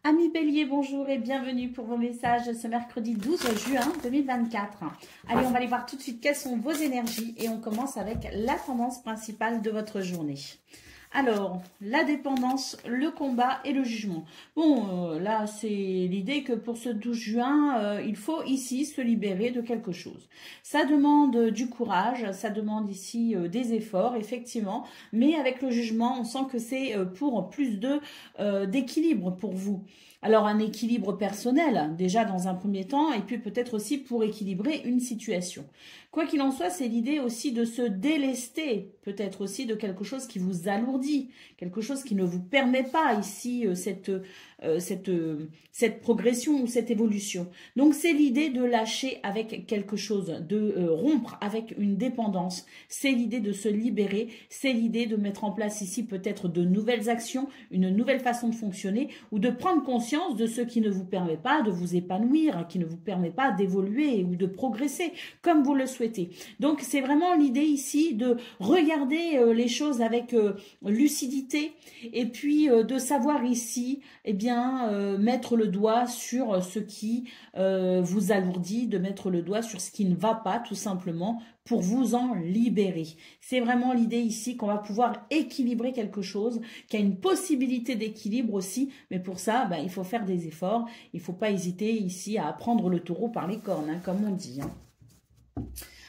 Amis Bélier, bonjour et bienvenue pour vos messages ce mercredi 12 juin 2024. Allez, on va aller voir tout de suite quelles sont vos énergies et on commence avec la tendance principale de votre journée. Alors, la dépendance, le combat et le jugement. Bon, là, c'est l'idée que pour ce 12 juin, il faut ici se libérer de quelque chose. Ça demande du courage, ça demande ici des efforts, effectivement, mais avec le jugement, on sent que c'est pour plus d'équilibre pour vous. Alors, un équilibre personnel, déjà dans un premier temps, et puis peut-être aussi pour équilibrer une situation. Quoi qu'il en soit, c'est l'idée aussi de se délester, peut-être aussi de quelque chose qui vous alourdit, quelque chose qui ne vous permet pas ici cette progression ou cette évolution. Donc c'est l'idée de lâcher avec quelque chose, de rompre avec une dépendance, c'est l'idée de se libérer, c'est l'idée de mettre en place ici peut-être de nouvelles actions, une nouvelle façon de fonctionner ou de prendre conscience de ce qui ne vous permet pas de vous épanouir, qui ne vous permet pas d'évoluer ou de progresser comme vous le souhaitez. Donc c'est vraiment l'idée ici de regarder les choses avec lucidité et puis de savoir ici mettre le doigt sur ce qui vous alourdit, de mettre le doigt sur ce qui ne va pas tout simplement pour vous en libérer. C'est vraiment l'idée ici qu'on va pouvoir équilibrer quelque chose, qu'il y a une possibilité d'équilibre aussi, mais pour ça, il faut faire des efforts. Il ne faut pas hésiter ici à prendre le taureau par les cornes, comme on dit.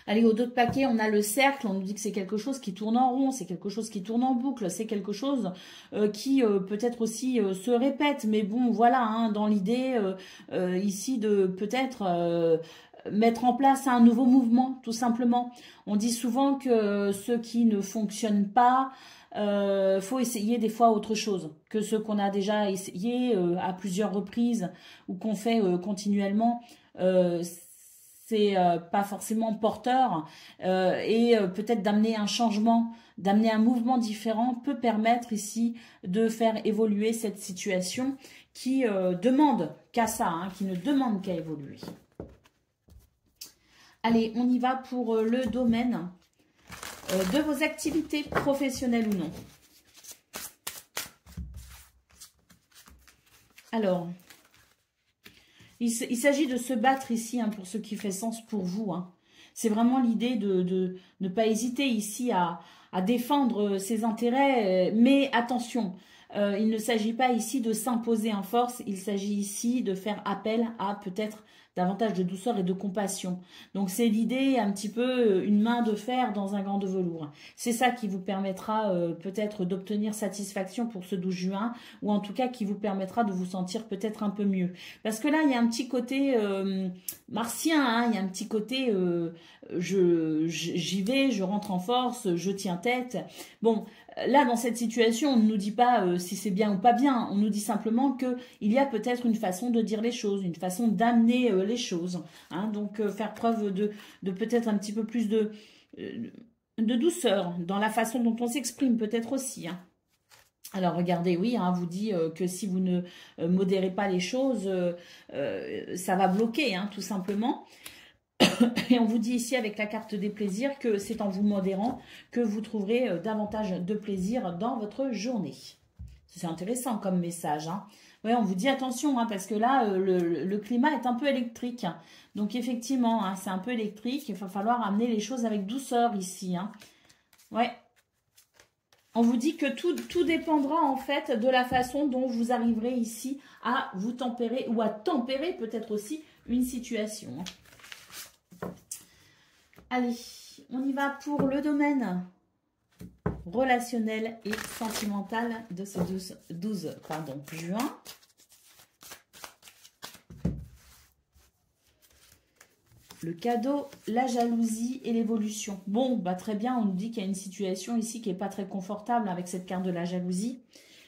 Allez, au dos de paquet, on a le cercle, on nous dit que c'est quelque chose qui tourne en rond, c'est quelque chose qui tourne en boucle, c'est quelque chose qui peut-être aussi se répète, mais bon, voilà, dans l'idée ici de peut-être mettre en place un nouveau mouvement, tout simplement. On dit souvent que ce qui ne fonctionne pas, faut essayer des fois autre chose que ce qu'on a déjà essayé à plusieurs reprises ou qu'on fait continuellement. C'est pas forcément porteur et peut-être d'amener un changement, d'amener un mouvement différent peut permettre ici de faire évoluer cette situation qui demande qu'à ça, qui ne demande qu'à évoluer. Allez, on y va pour le domaine de vos activités professionnelles ou non. Alors, il s'agit de se battre ici, pour ce qui fait sens pour vous. C'est vraiment l'idée de ne pas hésiter ici à défendre ses intérêts. Mais attention, il ne s'agit pas ici de s'imposer en force. Il s'agit ici de faire appel à peut-être davantage de douceur et de compassion. Donc c'est l'idée un petit peu une main de fer dans un gant de velours. C'est ça qui vous permettra peut-être d'obtenir satisfaction pour ce 12 juin ou en tout cas qui vous permettra de vous sentir peut-être un peu mieux. Parce que là il y a un petit côté martien, il y a un petit côté j'y vais, je rentre en force, je tiens tête. Bon, là, dans cette situation, on ne nous dit pas si c'est bien ou pas bien. On nous dit simplement qu'il y a peut-être une façon de dire les choses, une façon d'amener les choses. Donc, faire preuve de peut-être un petit peu plus de douceur dans la façon dont on s'exprime, peut-être aussi. Alors, regardez, oui, vous dit que si vous ne modérez pas les choses, ça va bloquer, tout simplement. Et on vous dit ici avec la carte des plaisirs que c'est en vous modérant que vous trouverez davantage de plaisir dans votre journée. C'est intéressant comme message. Ouais, on vous dit attention parce que là, le climat est un peu électrique. Donc effectivement, c'est un peu électrique. Il va falloir amener les choses avec douceur ici. Ouais. On vous dit que tout dépendra en fait de la façon dont vous arriverez ici à vous tempérer ou à tempérer peut-être aussi une situation. Allez, on y va pour le domaine relationnel et sentimental de ce 12 juin. Le cadeau, la jalousie et l'évolution. Bon, très bien, on nous dit qu'il y a une situation ici qui n'est pas très confortable avec cette carte de la jalousie.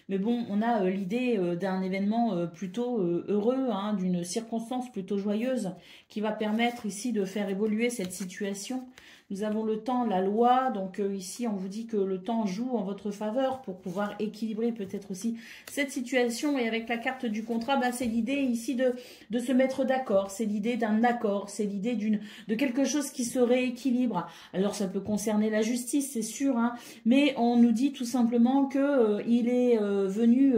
Mais bon, on a l'idée d'un événement plutôt heureux, d'une circonstance plutôt joyeuse qui va permettre ici de faire évoluer cette situation. Nous avons le temps, la loi. Donc ici, on vous dit que le temps joue en votre faveur pour pouvoir équilibrer peut-être aussi cette situation. Et avec la carte du contrat, bah, c'est l'idée ici de se mettre d'accord. C'est l'idée d'un accord. C'est l'idée de quelque chose qui se rééquilibre. Alors, ça peut concerner la justice, c'est sûr. Hein, mais on nous dit tout simplement que il est venu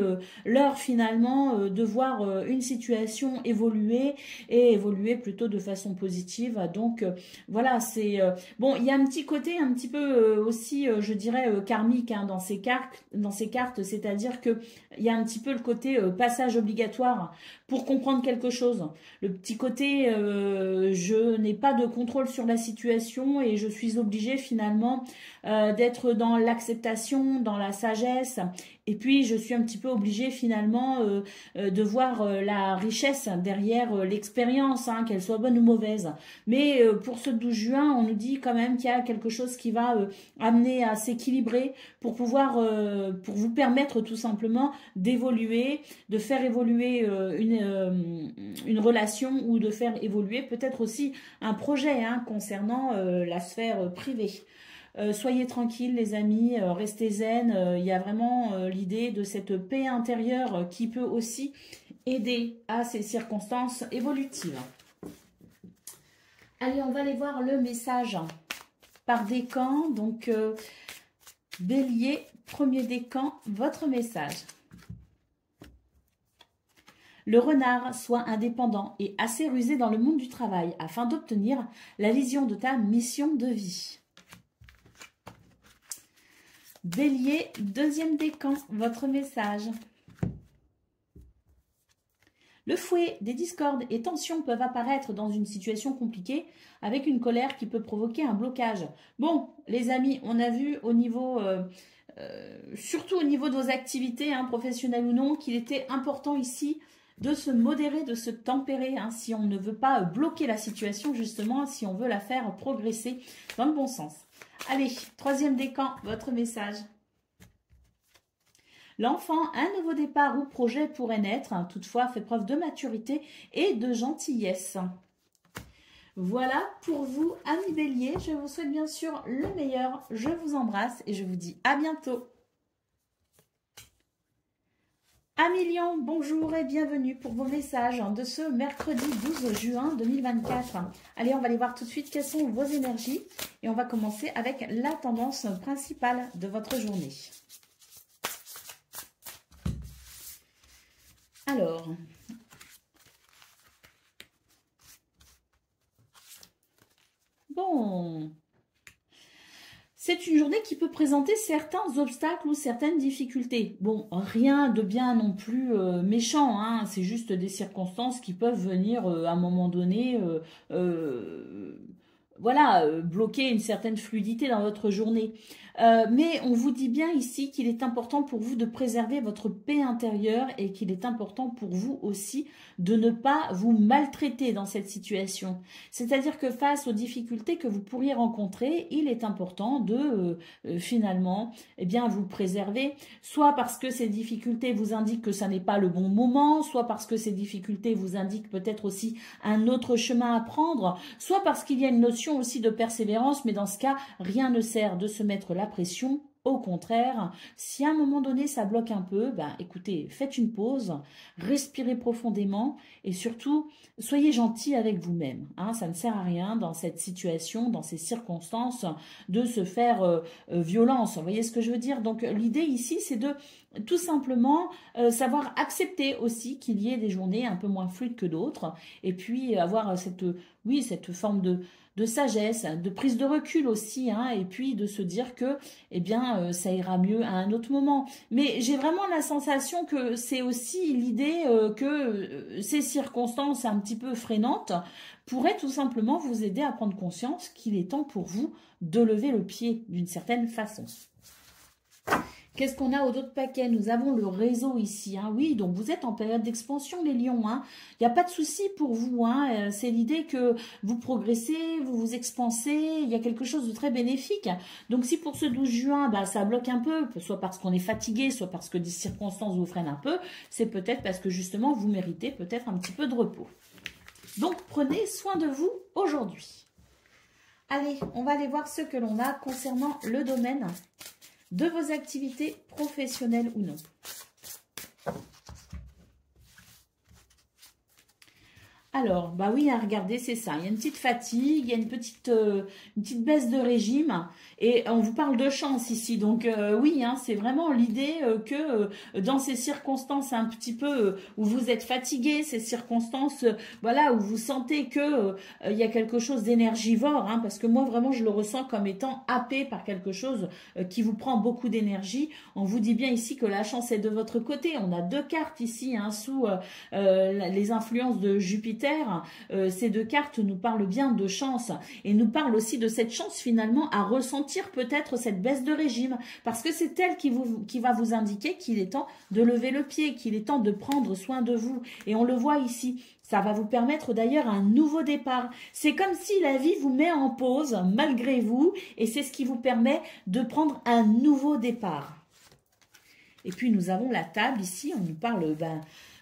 l'heure finalement de voir une situation évoluer et évoluer plutôt de façon positive. Donc, voilà, c'est... bon, il y a un petit côté un petit peu aussi, je dirais, karmique hein, dans ces cartes, c'est-à-dire que il y a un petit peu le côté passage obligatoire pour comprendre quelque chose. Le petit côté, je n'ai pas de contrôle sur la situation et je suis obligée finalement d'être dans l'acceptation, dans la sagesse. Et puis, je suis un petit peu obligée finalement de voir la richesse derrière l'expérience, hein, qu'elle soit bonne ou mauvaise. Mais pour ce 12 juin, on nous dit quand même qu'il y a quelque chose qui va amener à s'équilibrer pour pouvoir, pour vous permettre tout simplement d'évoluer, de faire évoluer une relation ou de faire évoluer peut-être aussi un projet hein, concernant la sphère privée. Soyez tranquilles les amis, restez zen, il y a vraiment l'idée de cette paix intérieure qui peut aussi aider à ces circonstances évolutives. Allez, on va aller voir le message par décan. Donc, Bélier, premier décan, votre message. Le renard, sois indépendant et assez rusé dans le monde du travail afin d'obtenir la vision de ta mission de vie. Bélier, deuxième décan, votre message. Le fouet, des discordes et tensions peuvent apparaître dans une situation compliquée avec une colère qui peut provoquer un blocage. Bon, les amis, on a vu au niveau, surtout au niveau de vos activités, hein, professionnelles ou non, qu'il était important ici de se modérer, de se tempérer, hein, si on ne veut pas bloquer la situation, justement, si on veut la faire progresser dans le bon sens. Allez, troisième décan, votre message. L'enfant, un nouveau départ ou projet pourrait naître, hein, toutefois fait preuve de maturité et de gentillesse. Voilà pour vous, amis Bélier. Je vous souhaite bien sûr le meilleur. Je vous embrasse et je vous dis à bientôt. Amis Lion, bonjour et bienvenue pour vos messages de ce mercredi 12 juin 2024. Allez, on va aller voir tout de suite quelles sont vos énergies et on va commencer avec la tendance principale de votre journée. Alors, bon, c'est une journée qui peut présenter certains obstacles ou certaines difficultés. Bon, rien de bien non plus méchant, hein, c'est juste des circonstances qui peuvent venir à un moment donné, voilà, bloquer une certaine fluidité dans votre journée. Mais on vous dit bien ici qu'il est important pour vous de préserver votre paix intérieure et qu'il est important pour vous aussi de ne pas vous maltraiter dans cette situation. C'est-à-dire que face aux difficultés que vous pourriez rencontrer, il est important de finalement eh bien, vous préserver, soit parce que ces difficultés vous indiquent que ça n'est pas le bon moment, soit parce que ces difficultés vous indiquent peut-être aussi un autre chemin à prendre, soit parce qu'il y a une notion aussi de persévérance, mais dans ce cas, rien ne sert de se mettre la pression. Au contraire, si à un moment donné ça bloque un peu, ben écoutez, faites une pause, respirez profondément et surtout, soyez gentil avec vous-même. Hein, ça ne sert à rien dans cette situation, dans ces circonstances, de se faire violence. Vous voyez ce que je veux dire? Donc l'idée ici, c'est de tout simplement savoir accepter aussi qu'il y ait des journées un peu moins fluides que d'autres et puis avoir cette forme de sagesse, de prise de recul aussi, hein, et puis de se dire que, eh bien, ça ira mieux à un autre moment. Mais j'ai vraiment la sensation que c'est aussi l'idée que ces circonstances un petit peu freinantes pourraient tout simplement vous aider à prendre conscience qu'il est temps pour vous de lever le pied d'une certaine façon. Qu'est-ce qu'on a au d'autres paquets? Nous avons le réseau ici. Hein. Oui, donc vous êtes en période d'expansion, les lions. Hein. Il n'y a pas de souci pour vous. Hein. C'est l'idée que vous progressez, vous vous expansez. Il y a quelque chose de très bénéfique. Donc si pour ce 12 juin, bah, ça bloque un peu, soit parce qu'on est fatigué, soit parce que des circonstances vous freinent un peu, c'est peut-être parce que justement, vous méritez peut-être un petit peu de repos. Donc prenez soin de vous aujourd'hui. Allez, on va aller voir ce que l'on a concernant le domaine de vos activités professionnelles ou non. Alors, bah oui, hein, regardez, c'est ça. Il y a une petite fatigue, il y a une petite baisse de régime. Et on vous parle de chance ici. Donc, oui, hein, c'est vraiment l'idée que dans ces circonstances un petit peu où vous êtes fatigué, ces circonstances voilà, où vous sentez que il y a quelque chose d'énergivore, hein, parce que moi, vraiment, je le ressens comme étant happé par quelque chose qui vous prend beaucoup d'énergie. On vous dit bien ici que la chance est de votre côté. On a deux cartes ici, hein, sous les influences de Jupiter. Ces deux cartes nous parlent bien de chance et nous parlent aussi de cette chance finalement à ressentir peut-être cette baisse de régime parce que c'est elle qui va vous indiquer qu'il est temps de lever le pied, qu'il est temps de prendre soin de vous. Et on le voit ici. Ça va vous permettre d'ailleurs un nouveau départ. C'est comme si la vie vous met en pause malgré vous et c'est ce qui vous permet de prendre un nouveau départ. Et puis nous avons la table ici, on nous parle...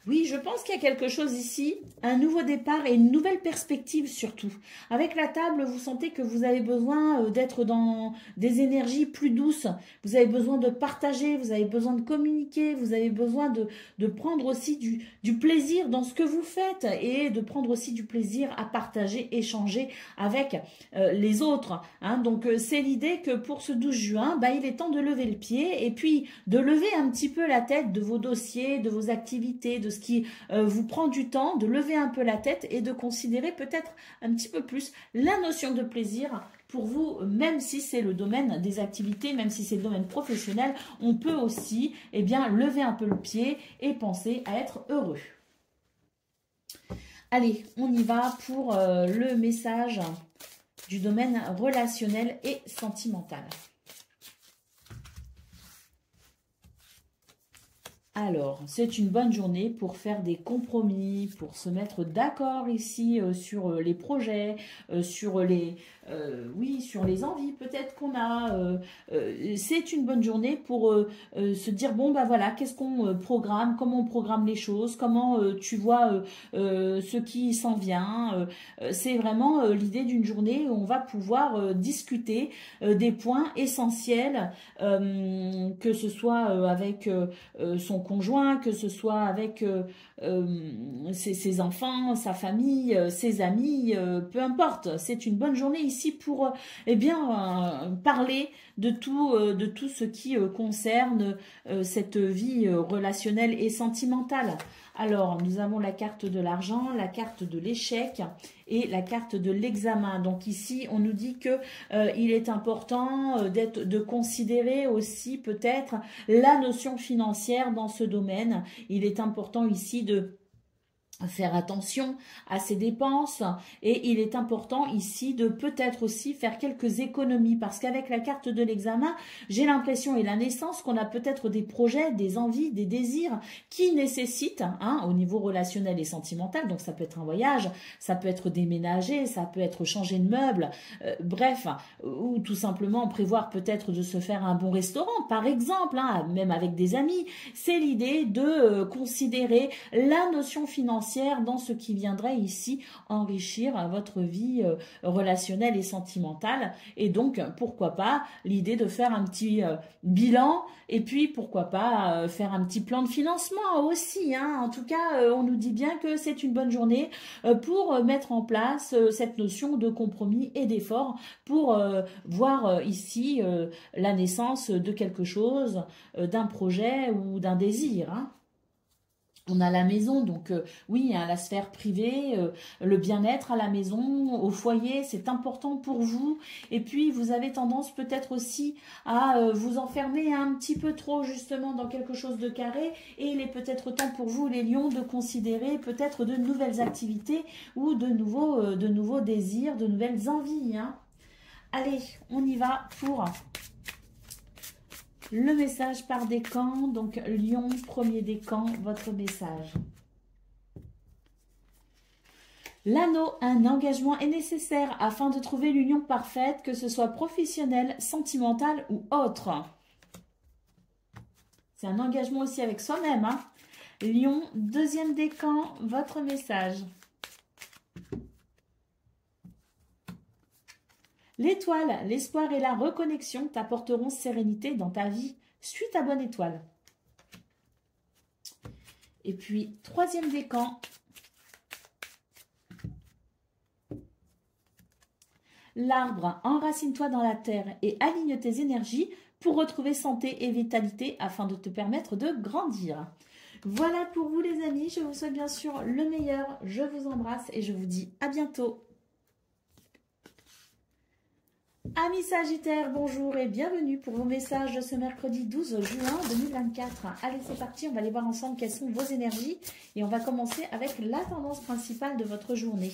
oui, je pense qu'il y a quelque chose ici, un nouveau départ et une nouvelle perspective surtout. Avec la table, vous sentez que vous avez besoin d'être dans des énergies plus douces. Vous avez besoin de partager, vous avez besoin de communiquer, vous avez besoin de prendre aussi du plaisir dans ce que vous faites et de prendre aussi du plaisir à partager, échanger avec les autres. Hein. Donc, c'est l'idée que pour ce 12 juin, il est temps de lever le pied et puis de lever un petit peu la tête de vos dossiers, de vos activités, de ce qui vous prend du temps, de lever un peu la tête et de considérer peut-être un petit peu plus la notion de plaisir pour vous, même si c'est le domaine des activités, même si c'est le domaine professionnel, on peut aussi lever un peu le pied et penser à être heureux. Allez, on y va pour le message du domaine relationnel et sentimental. Alors, c'est une bonne journée pour faire des compromis, pour se mettre d'accord ici sur les projets, sur les envies peut-être qu'on a. C'est une bonne journée pour se dire, bon, voilà, qu'est-ce qu'on programme, comment on programme les choses, comment tu vois ce qui s'en vient. C'est vraiment l'idée d'une journée où on va pouvoir discuter des points essentiels, que ce soit avec son conjoint, que ce soit avec ses enfants, sa famille, ses amis, peu importe. C'est une bonne journée ici pour parler de tout ce qui concerne cette vie relationnelle et sentimentale. Alors, nous avons la carte de l'argent, la carte de l'échec et la carte de l'examen. Donc ici, on nous dit que il est important de considérer aussi peut-être la notion financière dans ce domaine. Il est important ici de faire attention à ses dépenses et il est important ici de peut-être aussi faire quelques économies parce qu'avec la carte de l'examen, j'ai l'impression et la naissance qu'on a peut-être des projets, des envies, des désirs qui nécessitent au niveau relationnel et sentimental, donc ça peut être un voyage, ça peut être déménager, ça peut être changer de meuble, bref, ou tout simplement prévoir peut-être de se faire un bon restaurant par exemple, même avec des amis. C'est l'idée de considérer la notion financière dans ce qui viendrait ici enrichir votre vie relationnelle et sentimentale. Et donc, pourquoi pas l'idée de faire un petit bilan et puis pourquoi pas faire un petit plan de financement aussi. En tout cas, on nous dit bien que c'est une bonne journée pour mettre en place cette notion de compromis et d'effort pour voir ici la naissance de quelque chose, d'un projet ou d'un désir. On a la maison, donc oui, la sphère privée, le bien-être à la maison, au foyer, c'est important pour vous. Et puis, vous avez tendance peut-être aussi à vous enfermer un petit peu trop justement dans quelque chose de carré. Et il est peut-être temps pour vous, les lions, de considérer peut-être de nouvelles activités ou de nouveaux désirs, de nouvelles envies. Allez, on y va pour... le message par décan, donc Lion, premier décan, votre message. L'anneau, un engagement est nécessaire afin de trouver l'union parfaite, que ce soit professionnelle, sentimentale ou autre. C'est un engagement aussi avec soi-même. Lion, deuxième décan, votre message. L'étoile, l'espoir et la reconnexion t'apporteront sérénité dans ta vie. Suis ta bonne étoile. Et puis, troisième décan. L'arbre, enracine-toi dans la terre et aligne tes énergies pour retrouver santé et vitalité afin de te permettre de grandir. Voilà pour vous les amis, je vous souhaite bien sûr le meilleur, je vous embrasse et je vous dis à bientôt. Amis Sagittaires, bonjour et bienvenue pour vos messages de ce mercredi 12 juin 2024. Allez, c'est parti, on va aller voir ensemble quelles sont vos énergies et on va commencer avec la tendance principale de votre journée.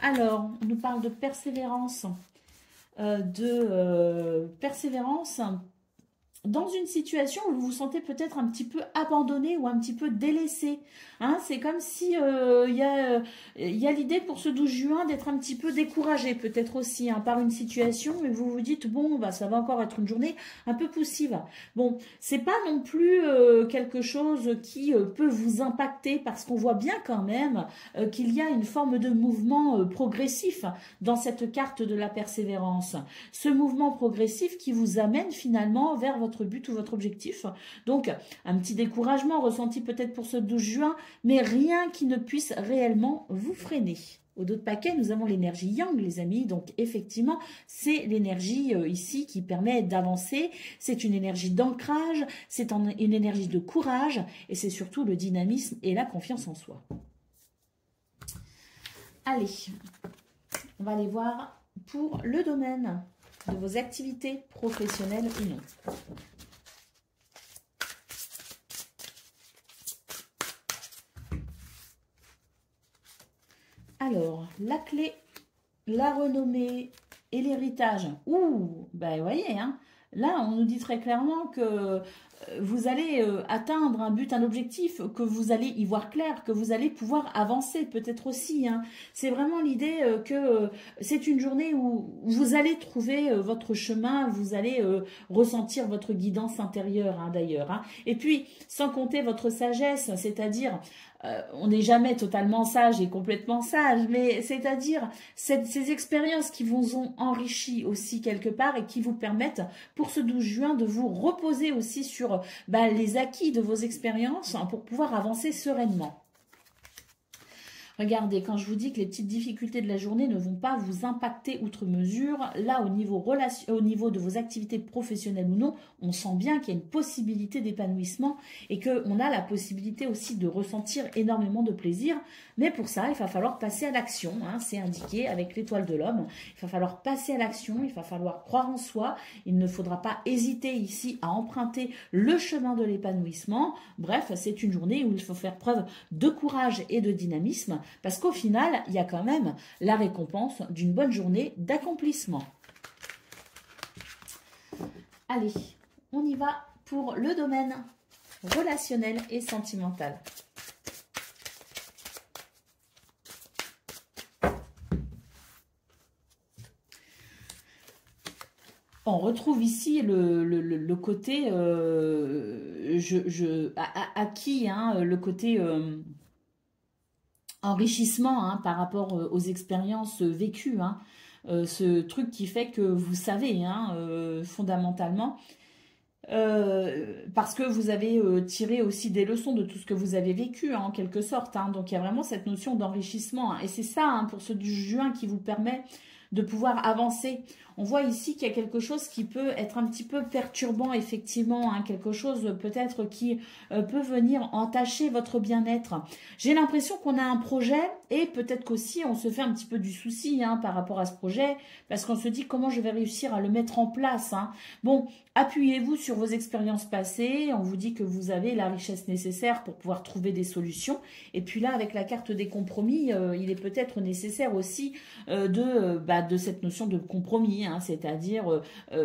Alors, on nous parle de persévérance, dans une situation où vous vous sentez peut-être un petit peu abandonné ou un petit peu délaissé. Hein, c'est comme si il y a l'idée pour ce 12 juin d'être un petit peu découragé peut-être aussi hein, par une situation et vous vous dites bon bah ça va encore être une journée un peu poussive. Bon, c'est pas non plus quelque chose qui peut vous impacter parce qu'on voit bien quand même qu'il y a une forme de mouvement progressif dans cette carte de la persévérance. Ce mouvement progressif qui vous amène finalement vers votre but ou votre objectif. Donc, un petit découragement ressenti peut-être pour ce 12 juin, mais rien qui ne puisse réellement vous freiner. Au dos de paquet, nous avons l'énergie Yang, les amis. Donc, effectivement, c'est l'énergie ici qui permet d'avancer. C'est une énergie d'ancrage, c'est une énergie de courage et c'est surtout le dynamisme et la confiance en soi. Allez, on va aller voir pour le domaine de vos activités professionnelles ou non. Alors, la clé, la renommée et l'héritage. Ouh, ben vous voyez, hein, là on nous dit très clairement que vous allez atteindre un but, un objectif, que vous allez y voir clair, que vous allez pouvoir avancer peut-être aussi. Hein. C'est vraiment l'idée que c'est une journée où vous allez trouver votre chemin, vous allez ressentir votre guidance intérieure hein, d'ailleurs. Hein. Et puis, sans compter votre sagesse, c'est-à-dire... on n'est jamais totalement sage et complètement sage, mais c'est-à-dire ces expériences qui vous ont enrichi aussi quelque part et qui vous permettent pour ce 12 juin de vous reposer aussi sur les acquis de vos expériences hein, pour pouvoir avancer sereinement. Regardez, quand je vous dis que les petites difficultés de la journée ne vont pas vous impacter outre mesure, là, au niveau de vos activités professionnelles ou non, on sent bien qu'il y a une possibilité d'épanouissement et qu'on a la possibilité aussi de ressentir énormément de plaisir. Mais pour ça, il va falloir passer à l'action. Hein, c'est indiqué avec l'étoile de l'homme. Il va falloir passer à l'action, il va falloir croire en soi. Il ne faudra pas hésiter ici à emprunter le chemin de l'épanouissement. Bref, c'est une journée où il faut faire preuve de courage et de dynamisme. Parce qu'au final, il y a quand même la récompense d'une bonne journée d'accomplissement. Allez, on y va pour le domaine relationnel et sentimental. On retrouve ici le côté acquis, hein, le côté... enrichissement hein, par rapport aux expériences vécues, hein, ce truc qui fait que vous savez hein, fondamentalement, parce que vous avez tiré aussi des leçons de tout ce que vous avez vécu hein, en quelque sorte, hein, donc il y a vraiment cette notion d'enrichissement, hein, et c'est ça hein, pour ce du juin qui vous permet de pouvoir avancer. On voit ici qu'il y a quelque chose qui peut être un petit peu perturbant, effectivement, hein, quelque chose peut-être qui peut venir entacher votre bien-être. J'ai l'impression qu'on a un projet et peut-être qu'aussi on se fait un petit peu du souci hein, par rapport à ce projet parce qu'on se dit comment je vais réussir à le mettre en place. Hein. Bon, appuyez-vous sur vos expériences passées, on vous dit que vous avez la richesse nécessaire pour pouvoir trouver des solutions. Et puis là, avec la carte des compromis, il est peut-être nécessaire aussi de cette notion de compromis, hein, c'est-à-dire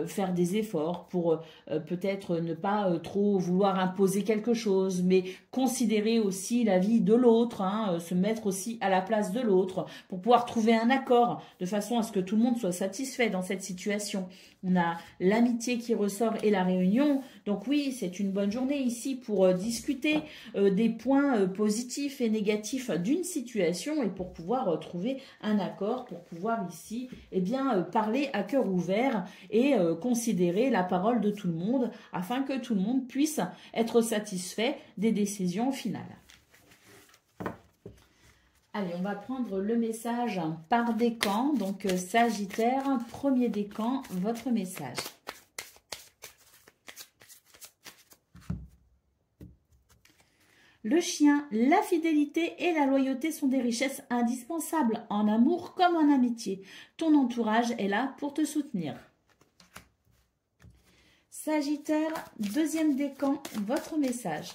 faire des efforts pour peut-être ne pas trop vouloir imposer quelque chose, mais considérer aussi la vie de l'autre, hein, se mettre aussi à la place de l'autre pour pouvoir trouver un accord de façon à ce que tout le monde soit satisfait dans cette situation. On a l'amitié qui ressort et la réunion, Donc oui, c'est une bonne journée ici pour discuter des points positifs et négatifs d'une situation et pour pouvoir trouver un accord, pour pouvoir ici eh bien, parler à cœur ouvert et considérer la parole de tout le monde afin que tout le monde puisse être satisfait des décisions finales. Allez, on va prendre le message par décan. Donc, Sagittaire, premier décan, votre message. Le chien, la fidélité et la loyauté sont des richesses indispensables en amour comme en amitié. Ton entourage est là pour te soutenir. Sagittaire, deuxième décan, votre message.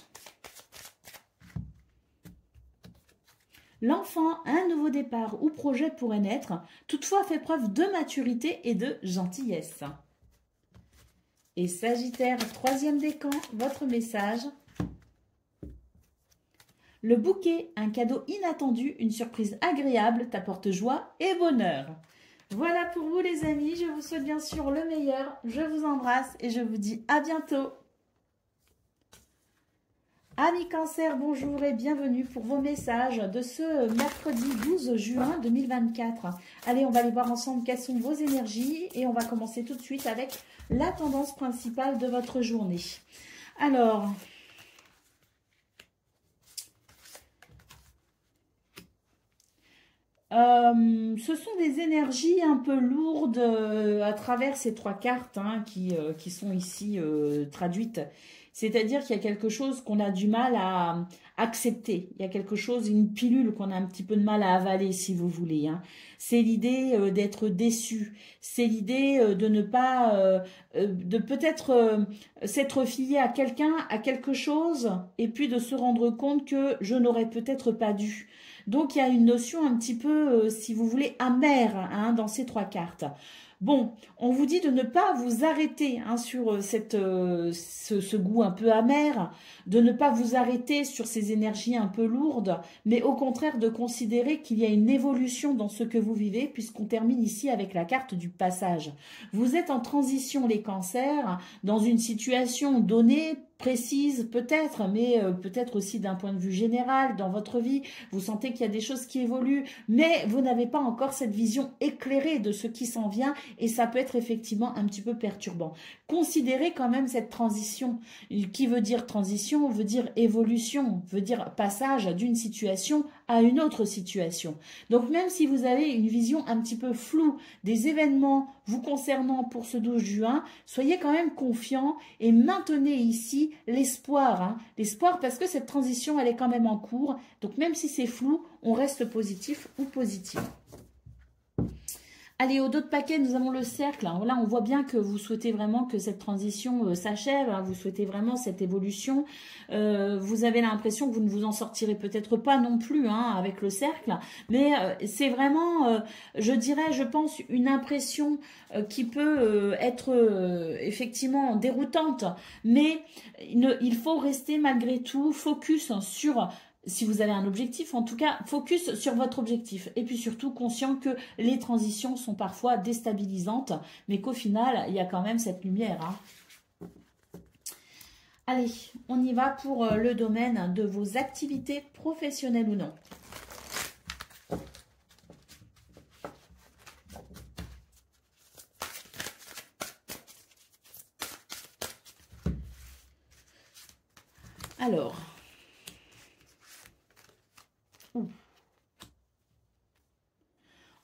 L'enfant, un nouveau départ ou projet pourrait naître, toutefois fait preuve de maturité et de gentillesse. Et Sagittaire, troisième décan, votre message. Le bouquet, un cadeau inattendu, une surprise agréable, t'apporte joie et bonheur. Voilà pour vous les amis, je vous souhaite bien sûr le meilleur, je vous embrasse et je vous dis à bientôt. Amis Cancer, bonjour et bienvenue pour vos messages de ce mercredi 12 juin 2024. Allez, on va aller voir ensemble quelles sont vos énergies et on va commencer tout de suite avec la tendance principale de votre journée. Alors, ce sont des énergies un peu lourdes à travers ces trois cartes qui sont ici traduites. C'est-à-dire qu'il y a quelque chose qu'on a du mal à accepter. Il y a quelque chose, une pilule qu'on a un petit peu de mal à avaler, si vous voulez. Hein. C'est l'idée d'être déçu. C'est l'idée de ne pas, de peut-être s'être fié à quelqu'un, à quelque chose, et puis de se rendre compte que je n'aurais peut-être pas dû. Donc, il y a une notion un petit peu, si vous voulez, amère dans ces trois cartes. Bon, on vous dit de ne pas vous arrêter sur ce goût un peu amer, de ne pas vous arrêter sur ces énergies un peu lourdes, mais au contraire de considérer qu'il y a une évolution dans ce que vous vivez, puisqu'on termine ici avec la carte du passage. Vous êtes en transition, les cancers, dans une situation donnée, précise peut-être, mais peut-être aussi d'un point de vue général dans votre vie, vous sentez qu'il y a des choses qui évoluent, mais vous n'avez pas encore cette vision éclairée de ce qui s'en vient et ça peut être effectivement un petit peu perturbant. Considérez quand même cette transition. Qui veut dire transition? Veut dire évolution, veut dire passage d'une situation à une autre situation. Donc même si vous avez une vision un petit peu floue des événements vous concernant pour ce 12 juin, soyez quand même confiants et maintenez ici l'espoir. L'espoir parce que cette transition, elle est quand même en cours. Donc même si c'est flou, on reste positif ou positive. Allez, au dos de paquet, nous avons le cercle. Là, on voit bien que vous souhaitez vraiment que cette transition s'achève. Vous souhaitez vraiment cette évolution. Vous avez l'impression que vous ne vous en sortirez peut-être pas non plus avec le cercle. Mais c'est vraiment, je dirais, je pense, une impression qui peut être effectivement déroutante. Mais il faut rester malgré tout focus sur... Si vous avez un objectif, en tout cas, focus sur votre objectif. Et puis surtout, conscient que les transitions sont parfois déstabilisantes, mais qu'au final, il y a quand même cette lumière. Allez, on y va pour le domaine de vos activités professionnelles ou non. Alors...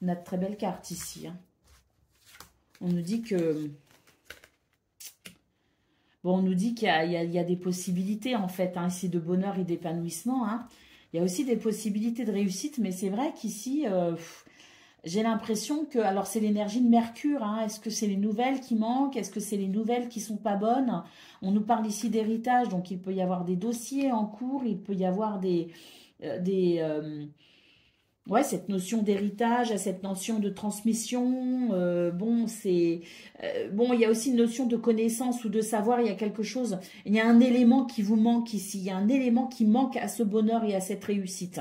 On a de très belles cartes ici. On nous dit que... Bon, on nous dit qu'il y a des possibilités, en fait, ici, de bonheur et d'épanouissement. Il y a aussi des possibilités de réussite, mais c'est vrai qu'ici, j'ai l'impression que... Alors, c'est l'énergie de Mercure. Est-ce que c'est les nouvelles qui manquent? Est-ce que c'est les nouvelles qui sont pas bonnes? On nous parle ici d'héritage, donc il peut y avoir des dossiers en cours, il peut y avoir ouais, cette notion d'héritage, cette notion de transmission, il y a aussi une notion de connaissance ou de savoir, il y a quelque chose, il y a un élément qui vous manque ici, il y a un élément qui manque à ce bonheur et à cette réussite.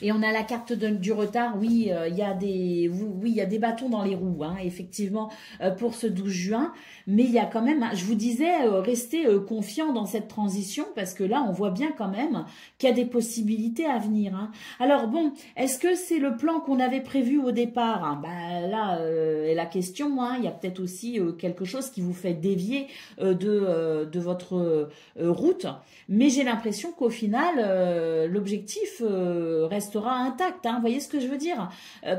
Et on a la carte du retard. Oui, il y a des bâtons dans les roues, hein, effectivement, pour ce 12 juin. Mais il y a quand même, je vous disais, restez confiant dans cette transition parce que là, on voit bien quand même qu'il y a des possibilités à venir. Hein. Alors bon, est-ce que c'est le plan qu'on avait prévu au départ, hein? Bah, là, est la question. Hein, il y a peut-être aussi quelque chose qui vous fait dévier de votre route. Mais j'ai l'impression qu'au final, l'objectif restera intact. Hein, vous voyez ce que je veux dire?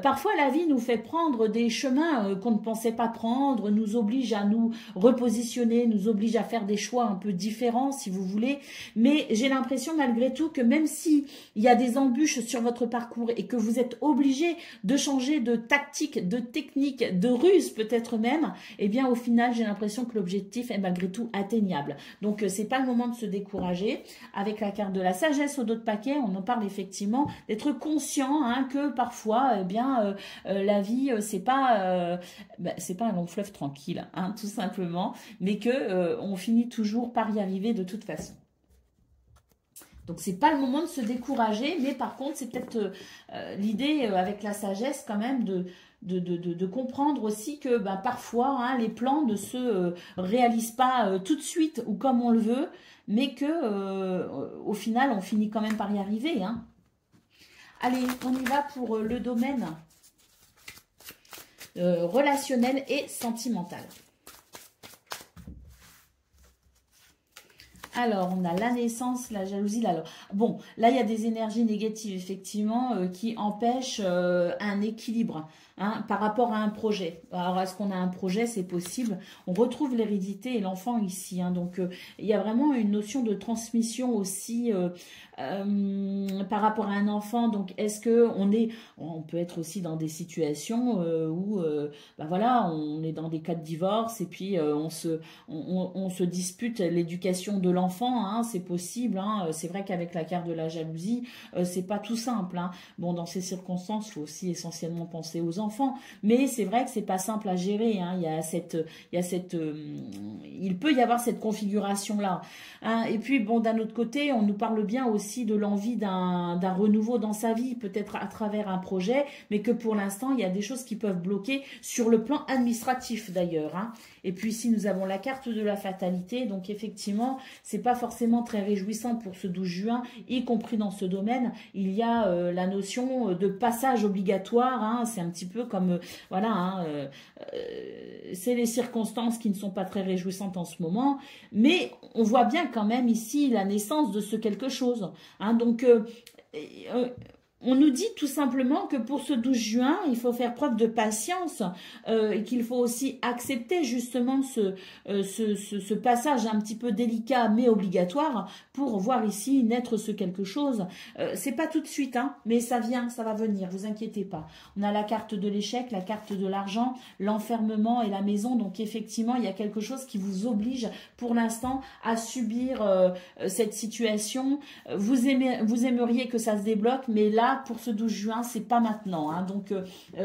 Parfois, la vie nous fait prendre des chemins qu'on ne pensait pas prendre, nous oblige à nous repositionner, nous oblige à faire des choix un peu différents, si vous voulez. Mais j'ai l'impression, malgré tout, que même si il y a des embûches sur votre parcours et que vous êtes obligé de changer de tactique, de technique, de ruse peut-être même, eh bien, au final, j'ai l'impression que l'objectif est malgré tout atteignable. Donc, c'est pas le moment de se décourager. Avec la carte de la sagesse au dos de paquet, on en parle effectivement d'être conscient hein, que parfois, eh bien, la vie, c'est pas un long fleuve tranquille, hein, tout simplement, mais que on finit toujours par y arriver de toute façon. Donc, c'est pas le moment de se décourager, mais par contre, c'est peut-être l'idée avec la sagesse quand même de comprendre aussi que parfois, hein, les plans ne se réalisent pas tout de suite ou comme on le veut, mais que au final, on finit quand même par y arriver. Hein. Allez, on y va pour le domaine relationnel et sentimental. Alors, on a la naissance, la jalousie. Alors, bon, là, il y a des énergies négatives, effectivement, qui empêchent un équilibre hein, par rapport à un projet. Alors, est-ce qu'on a un projet? C'est possible. On retrouve l'hérédité et l'enfant ici. Hein, donc, il y a vraiment une notion de transmission aussi par rapport à un enfant. Donc, est-ce que on peut être aussi dans des situations où, voilà, on est dans des cas de divorce et puis on se dispute l'éducation de l'enfant, hein, c'est possible. Hein, c'est vrai qu'avec la carte de la jalousie, c'est pas tout simple. Hein. Bon, dans ces circonstances, il faut aussi essentiellement penser aux enfants, mais c'est vrai que c'est pas simple à gérer. Hein. Il peut y avoir cette configuration là. Hein. Et puis bon, d'un autre côté, on nous parle bien aussi de l'envie d'un renouveau dans sa vie, peut-être à travers un projet, mais que pour l'instant, il y a des choses qui peuvent bloquer sur le plan administratif d'ailleurs. Hein. Et puis ici, nous avons la carte de la fatalité. Donc effectivement, c'est pas forcément très réjouissant pour ce 12 juin, y compris dans ce domaine. Il y a la notion de passage obligatoire. Hein. C'est un petit peu comme, voilà, hein, c'est les circonstances qui ne sont pas très réjouissantes en ce moment. Mais on voit bien quand même ici la naissance de ce quelque chose. Hein. Donc, on nous dit tout simplement que pour ce 12 juin, il faut faire preuve de patience et qu'il faut aussi accepter justement ce passage un petit peu délicat mais obligatoire pour voir ici naître ce quelque chose. C'est pas tout de suite, hein, mais ça vient, ça va venir, vous inquiétez pas. On a la carte de l'échec, la carte de l'argent, l'enfermement et la maison. Donc effectivement, il y a quelque chose qui vous oblige pour l'instant à subir cette situation. Vous aimeriez que ça se débloque, mais là, pour ce 12 juin, c'est pas maintenant. Hein. Donc,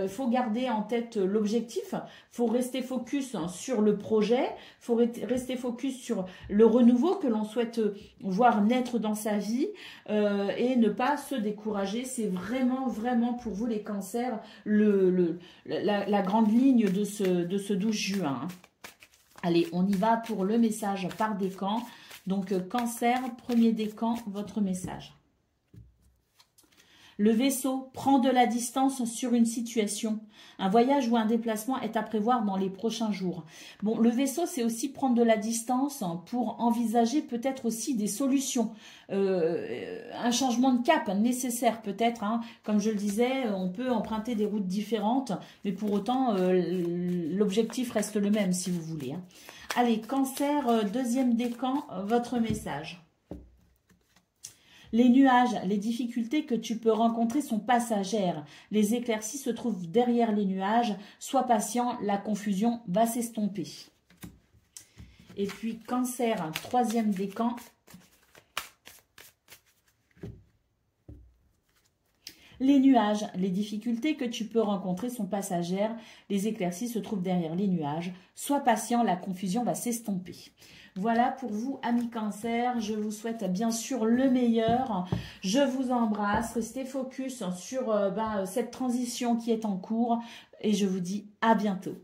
faut garder en tête l'objectif. Faut rester focus sur le projet. Faut rester focus sur le renouveau que l'on souhaite voir naître dans sa vie et ne pas se décourager. C'est vraiment, vraiment pour vous les cancers la grande ligne de ce 12 juin. Hein. Allez, on y va pour le message par décan. Donc, cancer, premier décan, votre message. Le vaisseau prend de la distance sur une situation. Un voyage ou un déplacement est à prévoir dans les prochains jours. Bon, le vaisseau, c'est aussi prendre de la distance pour envisager peut-être aussi des solutions. Un changement de cap nécessaire peut-être. Hein. Comme je le disais, on peut emprunter des routes différentes, mais pour autant, l'objectif reste le même si vous voulez. Hein. Allez, cancer, deuxième décan, votre message. Les nuages, les difficultés que tu peux rencontrer sont passagères. Les éclaircies se trouvent derrière les nuages. Sois patient, la confusion va s'estomper. Et puis, cancer, troisième décan. Les nuages, les difficultés que tu peux rencontrer sont passagères. Les éclaircies se trouvent derrière les nuages. Sois patient, la confusion va s'estomper. Voilà pour vous, amis Cancer. Je vous souhaite bien sûr le meilleur. Je vous embrasse. Restez focus sur cette transition qui est en cours. Et je vous dis à bientôt.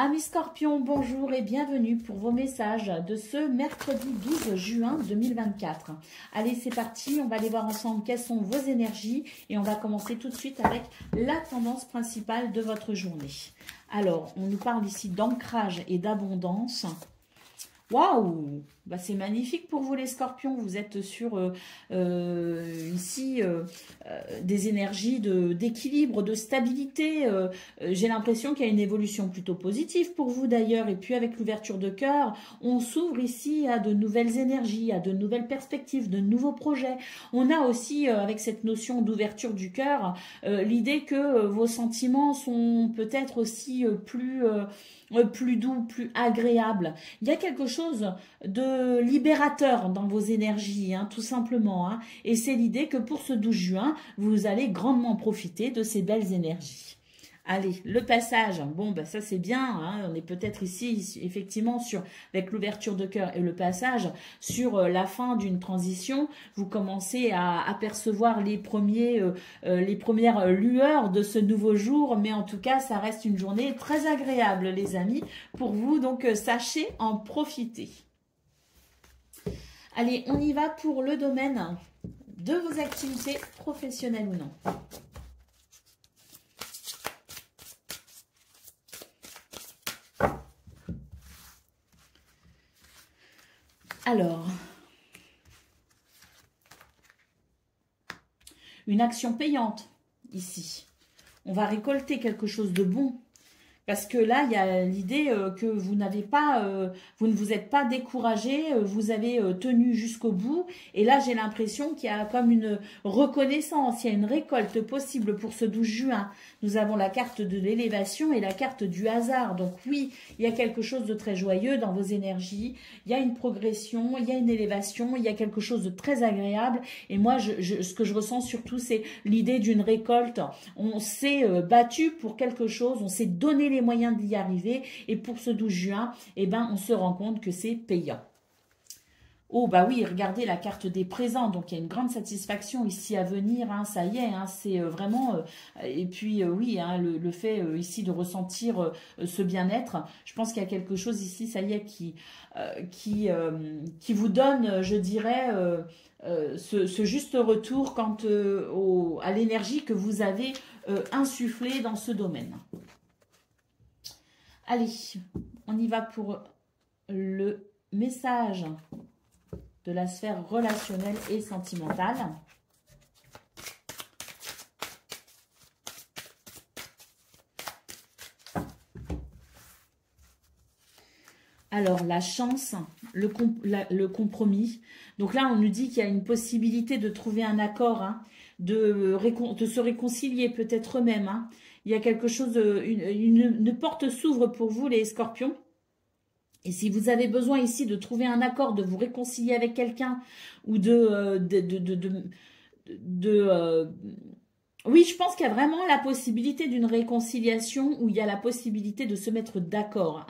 Amis Scorpions, bonjour et bienvenue pour vos messages de ce mercredi 12 juin 2024. Allez, c'est parti, on va aller voir ensemble quelles sont vos énergies et on va commencer tout de suite avec la tendance principale de votre journée. Alors, on nous parle ici d'ancrage et d'abondance. Waouh, c'est magnifique pour vous les Scorpions. Vous êtes sur ici des énergies d'équilibre, de stabilité. J'ai l'impression qu'il y a une évolution plutôt positive pour vous d'ailleurs. Et puis avec l'ouverture de cœur, on s'ouvre ici à de nouvelles énergies, à de nouvelles perspectives, de nouveaux projets. On a aussi avec cette notion d'ouverture du cœur l'idée que vos sentiments sont peut-être aussi plus doux, plus agréable. Il y a quelque chose de libérateur dans vos énergies, tout simplement. Et c'est l'idée que pour ce 12 juin, vous allez grandement profiter de ces belles énergies. Allez, le passage, ça c'est bien, on est peut-être ici, effectivement, avec l'ouverture de cœur et le passage, sur la fin d'une transition, vous commencez à apercevoir les premières lueurs de ce nouveau jour, mais en tout cas, ça reste une journée très agréable, les amis, pour vous, donc sachez en profiter. Allez, on y va pour le domaine de vos activités professionnelles ou non. Alors, une action payante ici. On va récolter quelque chose de bon. Parce que là, il y a l'idée que vous n'avez pas, vous ne vous êtes pas découragé, vous avez tenu jusqu'au bout. Et là, j'ai l'impression qu'il y a comme une reconnaissance, il y a une récolte possible pour ce 12 juin. Nous avons la carte de l'élévation et la carte du hasard. Donc oui, il y a quelque chose de très joyeux dans vos énergies. Il y a une progression, il y a une élévation, il y a quelque chose de très agréable. Et moi, ce que je ressens surtout, c'est l'idée d'une récolte. On s'est battu pour quelque chose, on s'est donné les moyens d'y arriver, et pour ce 12 juin, on se rend compte que c'est payant. Oh oui, regardez la carte des présents, donc il y a une grande satisfaction ici à venir, ça y est, c'est vraiment, et puis oui, le fait ici de ressentir ce bien-être, je pense qu'il y a quelque chose ici, ça y est, qui vous donne, je dirais, ce juste retour quant à l'énergie que vous avez insufflée dans ce domaine. Allez, on y va pour le message de la sphère relationnelle et sentimentale. Alors, la chance, le compromis. Donc là, on nous dit qu'il y a une possibilité de trouver un accord, de se réconcilier peut-être même. Il y a quelque chose, une porte s'ouvre pour vous, les Scorpions. Et si vous avez besoin ici de trouver un accord, de vous réconcilier avec quelqu'un ou oui, je pense qu'il y a vraiment la possibilité d'une réconciliation où il y a la possibilité de se mettre d'accord.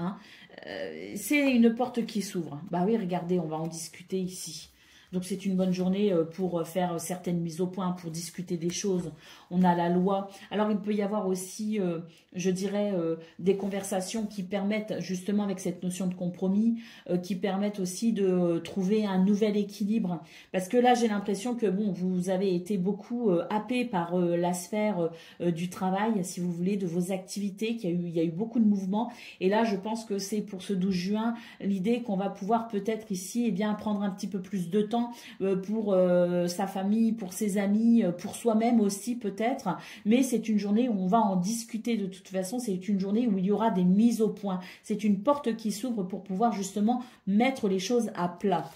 C'est une porte qui s'ouvre. Oui, regardez, on va en discuter ici. Donc, c'est une bonne journée pour faire certaines mises au point, pour discuter des choses. On a la loi. Alors, il peut y avoir aussi, je dirais, des conversations qui permettent, justement, avec cette notion de compromis, qui permettent aussi de trouver un nouvel équilibre. Parce que là, j'ai l'impression que, vous avez été beaucoup happé par la sphère du travail, si vous voulez, de vos activités, il y a eu beaucoup de mouvements. Et là, je pense que c'est pour ce 12 juin, l'idée qu'on va pouvoir peut-être ici, prendre un petit peu plus de temps pour sa famille, pour ses amis, pour soi-même aussi peut-être, mais c'est une journée où on va en discuter de toute façon, c'est une journée où il y aura des mises au point, c'est une porte qui s'ouvre pour pouvoir justement mettre les choses à plat.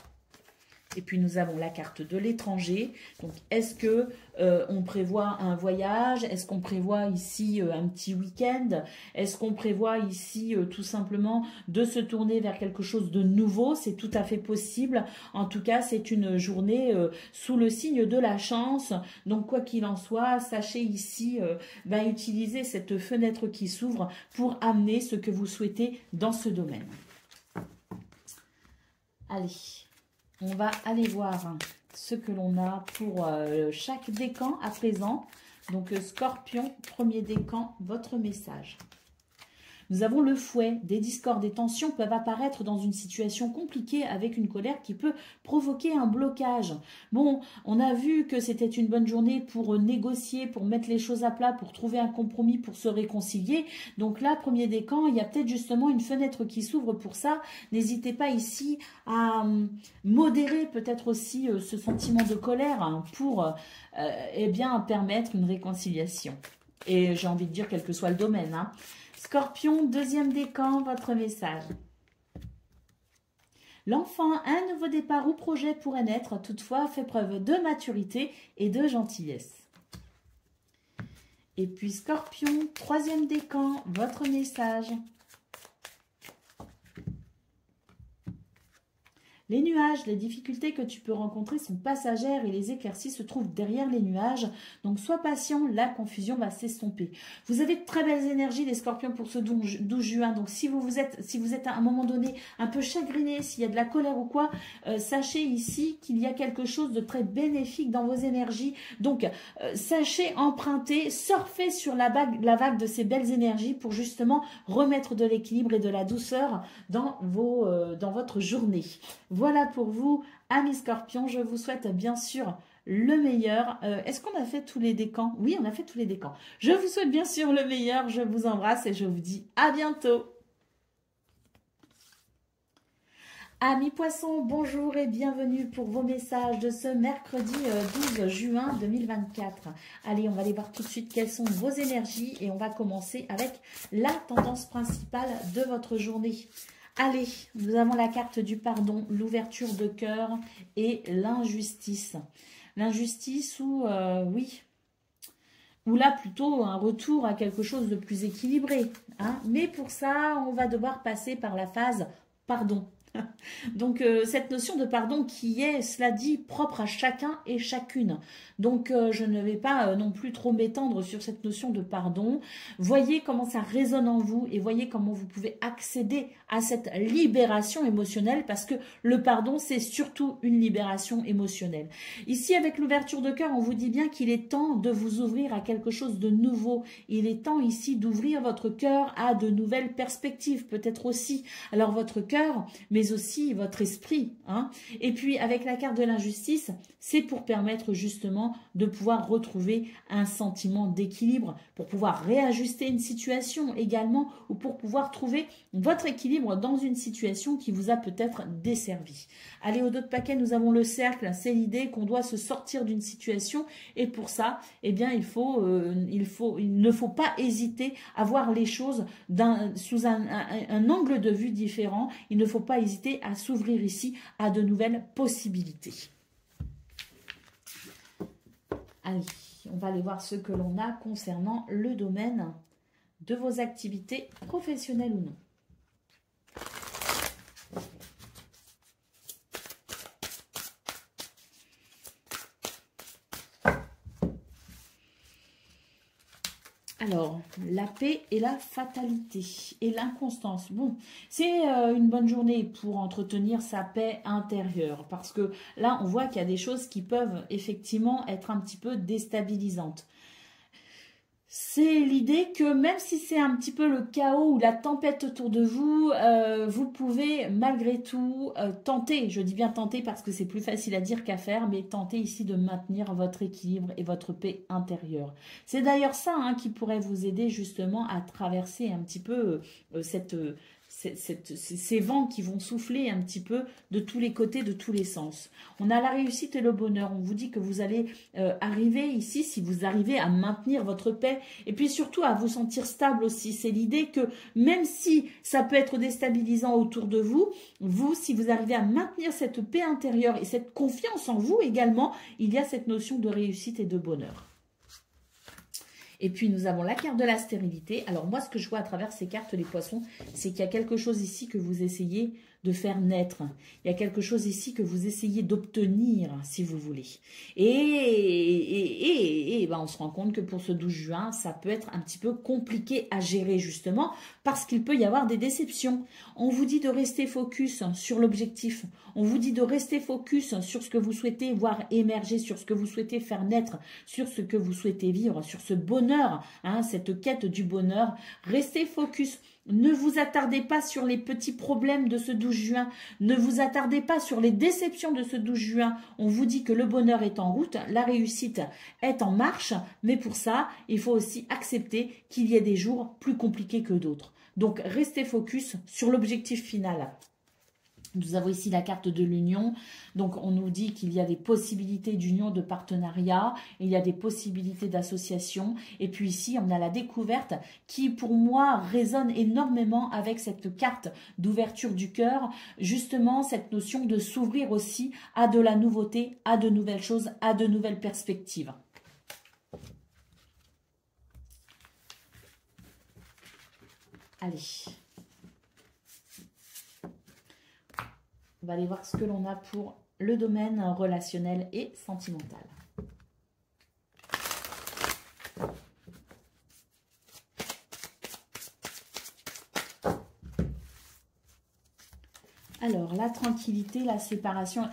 Et puis nous avons la carte de l'étranger. Donc est-ce que on prévoit un voyage? Est-ce qu'on prévoit ici un petit week-end? Est-ce qu'on prévoit ici tout simplement de se tourner vers quelque chose de nouveau? C'est tout à fait possible. En tout cas, c'est une journée sous le signe de la chance. Donc quoi qu'il en soit, sachez ici utiliser cette fenêtre qui s'ouvre pour amener ce que vous souhaitez dans ce domaine. Allez. On va aller voir ce que l'on a pour chaque décan à présent. Donc, Scorpion, premier décan, votre message. Nous avons le fouet. Des discordes, des tensions peuvent apparaître dans une situation compliquée avec une colère qui peut provoquer un blocage. Bon, on a vu que c'était une bonne journée pour négocier, pour mettre les choses à plat, pour trouver un compromis, pour se réconcilier. Donc là, premier décan, il y a peut-être justement une fenêtre qui s'ouvre pour ça. N'hésitez pas ici à modérer peut-être aussi ce sentiment de colère pour permettre une réconciliation. Et j'ai envie de dire quel que soit le domaine, hein. Scorpion, deuxième décan, votre message. L'enfant, un nouveau départ ou projet pourrait naître, toutefois fait preuve de maturité et de gentillesse. Et puis Scorpion, troisième décan, votre message. Les nuages, les difficultés que tu peux rencontrer sont passagères et les éclaircies se trouvent derrière les nuages. Donc, sois patient, la confusion va s'estomper. Vous avez de très belles énergies, les scorpions, pour ce 12 juin. Donc, si vous êtes à un moment donné un peu chagriné, s'il y a de la colère ou quoi, sachez ici qu'il y a quelque chose de très bénéfique dans vos énergies. Donc, sachez emprunter, surfer sur la vague de ces belles énergies pour justement remettre de l'équilibre et de la douceur dans votre journée. Voilà pour vous, amis scorpions. Je vous souhaite bien sûr le meilleur. Est-ce qu'on a fait tous les décans? Oui, on a fait tous les décans. Je vous souhaite bien sûr le meilleur. Je vous embrasse et je vous dis à bientôt. Amis poissons, bonjour et bienvenue pour vos messages de ce mercredi 12 juin 2024. Allez, on va aller voir tout de suite quelles sont vos énergies et on va commencer avec la tendance principale de votre journée. Allez, nous avons la carte du pardon, l'ouverture de cœur et l'injustice. L'injustice ou là plutôt un retour à quelque chose de plus équilibré. Hein. Mais pour ça, on va devoir passer par la phase pardon. Donc, cette notion de pardon qui est, cela dit, propre à chacun et chacune. Donc, je ne vais pas non plus trop m'étendre sur cette notion de pardon. Voyez comment ça résonne en vous et voyez comment vous pouvez accéder à cette libération émotionnelle parce que le pardon, c'est surtout une libération émotionnelle. Ici, avec l'ouverture de cœur, on vous dit bien qu'il est temps de vous ouvrir à quelque chose de nouveau. Il est temps ici d'ouvrir votre cœur à de nouvelles perspectives, peut-être aussi. Alors, votre cœur, mais aussi votre esprit. Hein. Et puis, avec la carte de l'injustice, c'est pour permettre justement de pouvoir retrouver un sentiment d'équilibre, pour pouvoir réajuster une situation également, ou pour pouvoir trouver votre équilibre dans une situation qui vous a peut-être desservi. Allez, au dos de paquet, nous avons le cercle. C'est l'idée qu'on doit se sortir d'une situation et pour ça, eh bien, il ne faut pas hésiter à voir les choses sous un angle de vue différent. Il ne faut pas hésiter à s'ouvrir ici à de nouvelles possibilités. Allez, on va aller voir ce que l'on a concernant le domaine de vos activités professionnelles ou non. Alors, la paix et la fatalité et l'inconstance. Bon, c'est une bonne journée pour entretenir sa paix intérieure parce que là, on voit qu'il y a des choses qui peuvent effectivement être un petit peu déstabilisantes. C'est l'idée que même si c'est un petit peu le chaos ou la tempête autour de vous, vous pouvez malgré tout tenter, je dis bien tenter parce que c'est plus facile à dire qu'à faire, mais tenter ici de maintenir votre équilibre et votre paix intérieure. C'est d'ailleurs ça qui pourrait vous aider justement à traverser un petit peu ces vents qui vont souffler un petit peu de tous les côtés, de tous les sens. On a la réussite et le bonheur. On vous dit que vous allez arriver ici, si vous arrivez à maintenir votre paix, et puis surtout à vous sentir stable aussi. C'est l'idée que même si ça peut être déstabilisant autour de vous, si vous arrivez à maintenir cette paix intérieure et cette confiance en vous également, il y a cette notion de réussite et de bonheur. Et puis, nous avons la carte de la stérilité. Alors, moi, ce que je vois à travers ces cartes, les poissons, c'est qu'il y a quelque chose ici que vous essayez de faire naître. Il y a quelque chose ici que vous essayez d'obtenir, si vous voulez. Et ben, on se rend compte que pour ce 12 juin, ça peut être un petit peu compliqué à gérer, justement, parce qu'il peut y avoir des déceptions. On vous dit de rester focus sur l'objectif. On vous dit de rester focus sur ce que vous souhaitez voir émerger, sur ce que vous souhaitez faire naître, sur ce que vous souhaitez vivre, sur ce bonheur, hein, cette quête du bonheur. Restez focus. Ne vous attardez pas sur les petits problèmes de ce 12 juin. Ne vous attardez pas sur les déceptions de ce 12 juin. On vous dit que le bonheur est en route, la réussite est en marche. Mais pour ça, il faut aussi accepter qu'il y ait des jours plus compliqués que d'autres. Donc, restez focus sur l'objectif final. Nous avons ici la carte de l'union. Donc, on nous dit qu'il y a des possibilités d'union, de partenariat. Il y a des possibilités d'association. Et puis ici, on a la découverte qui, pour moi, résonne énormément avec cette carte d'ouverture du cœur. Justement, cette notion de s'ouvrir aussi à de la nouveauté, à de nouvelles choses, à de nouvelles perspectives. Allez. On va aller voir ce que l'on a pour le domaine relationnel et sentimental. Alors, la tranquillité, la séparation.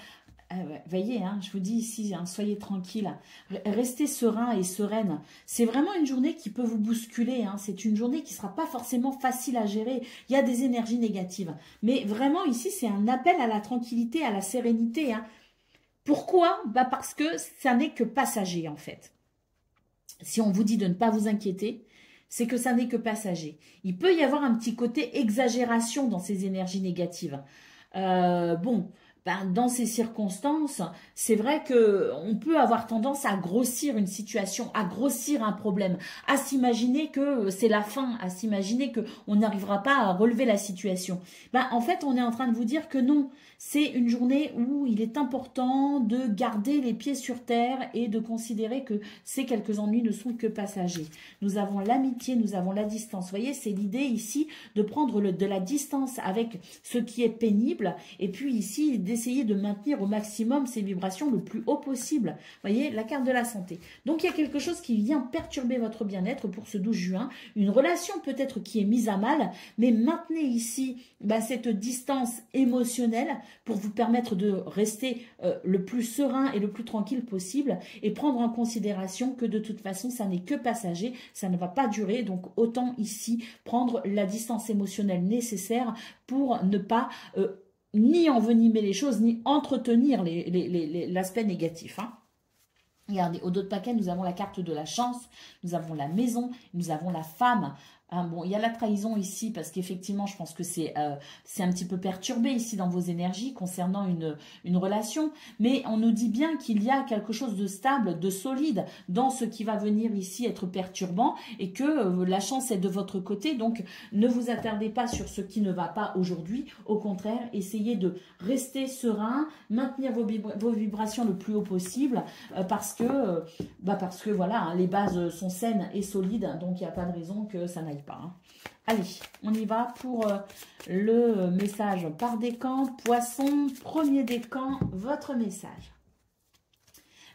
Voyez, hein, je vous dis ici, hein, soyez tranquille, restez serein et sereine. C'est vraiment une journée qui peut vous bousculer. Hein. C'est une journée qui ne sera pas forcément facile à gérer. Il y a des énergies négatives. Mais vraiment, ici, c'est un appel à la tranquillité, à la sérénité. Hein. Pourquoi? Bah parce que ça n'est que passager, en fait. Si on vous dit de ne pas vous inquiéter, c'est que ça n'est que passager. Il peut y avoir un petit côté exagération dans ces énergies négatives. Bon... Ben, dans ces circonstances, c'est vrai qu'on peut avoir tendance à grossir une situation, à grossir un problème, à s'imaginer que c'est la fin, à s'imaginer qu'on n'arrivera pas à relever la situation. Ben, en fait, on est en train de vous dire que non, c'est une journée où il est important de garder les pieds sur terre et de considérer que ces quelques ennuis ne sont que passagers. Nous avons l'amitié, nous avons la distance. Vous voyez, c'est l'idée ici de prendre de la distance avec ce qui est pénible et puis ici d'essayer de maintenir au maximum ces vibrations le plus haut possible. Vous voyez, la carte de la santé. Donc, il y a quelque chose qui vient perturber votre bien-être pour ce 12 juin. Une relation peut-être qui est mise à mal, mais maintenez ici cette distance émotionnelle pour vous permettre de rester le plus serein et le plus tranquille possible et prendre en considération que de toute façon, ça n'est que passager, ça ne va pas durer. Donc, autant ici prendre la distance émotionnelle nécessaire pour ne pas... ni envenimer les choses, ni entretenir l'aspect négatif. Hein. Regardez, au dos de paquet, nous avons la carte de la chance, nous avons la maison, nous avons la femme. Hein, bon, il y a la trahison ici parce qu'effectivement, je pense que c'est un petit peu perturbé ici dans vos énergies concernant une relation. Mais on nous dit bien qu'il y a quelque chose de stable, de solide dans ce qui va venir ici être perturbant et que la chance est de votre côté. Donc, ne vous attardez pas sur ce qui ne va pas aujourd'hui. Au contraire, essayez de rester serein, maintenir vos vibrations le plus haut possible parce que voilà, hein, les bases sont saines et solides. Donc, il n'y a pas de raison que ça n'aille pas. Hein. Allez, on y va pour le message par décan. Poisson, premier décan, votre message.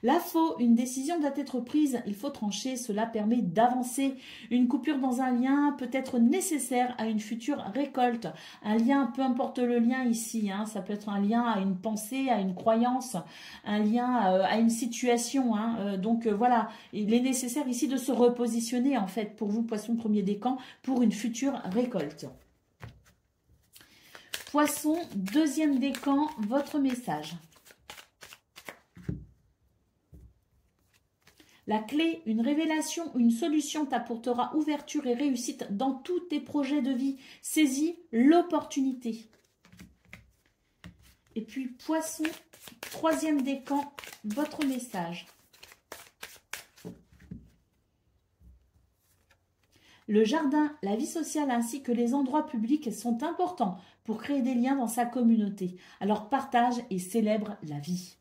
La faux, une décision doit être prise, il faut trancher, cela permet d'avancer. Une coupure dans un lien peut être nécessaire à une future récolte. Un lien, peu importe le lien ici, hein, ça peut être un lien à une pensée, à une croyance, un lien à une situation. Hein, donc voilà, il est nécessaire ici de se repositionner en fait pour vous, poisson premier décan, pour une future récolte. Poisson, deuxième décan, votre message. La clé, une révélation, une solution t'apportera ouverture et réussite dans tous tes projets de vie. Saisis l'opportunité. Et puis, Poisson, troisième décan, votre message. Le jardin, la vie sociale ainsi que les endroits publics sont importants pour créer des liens dans sa communauté. Alors partage et célèbre la vie.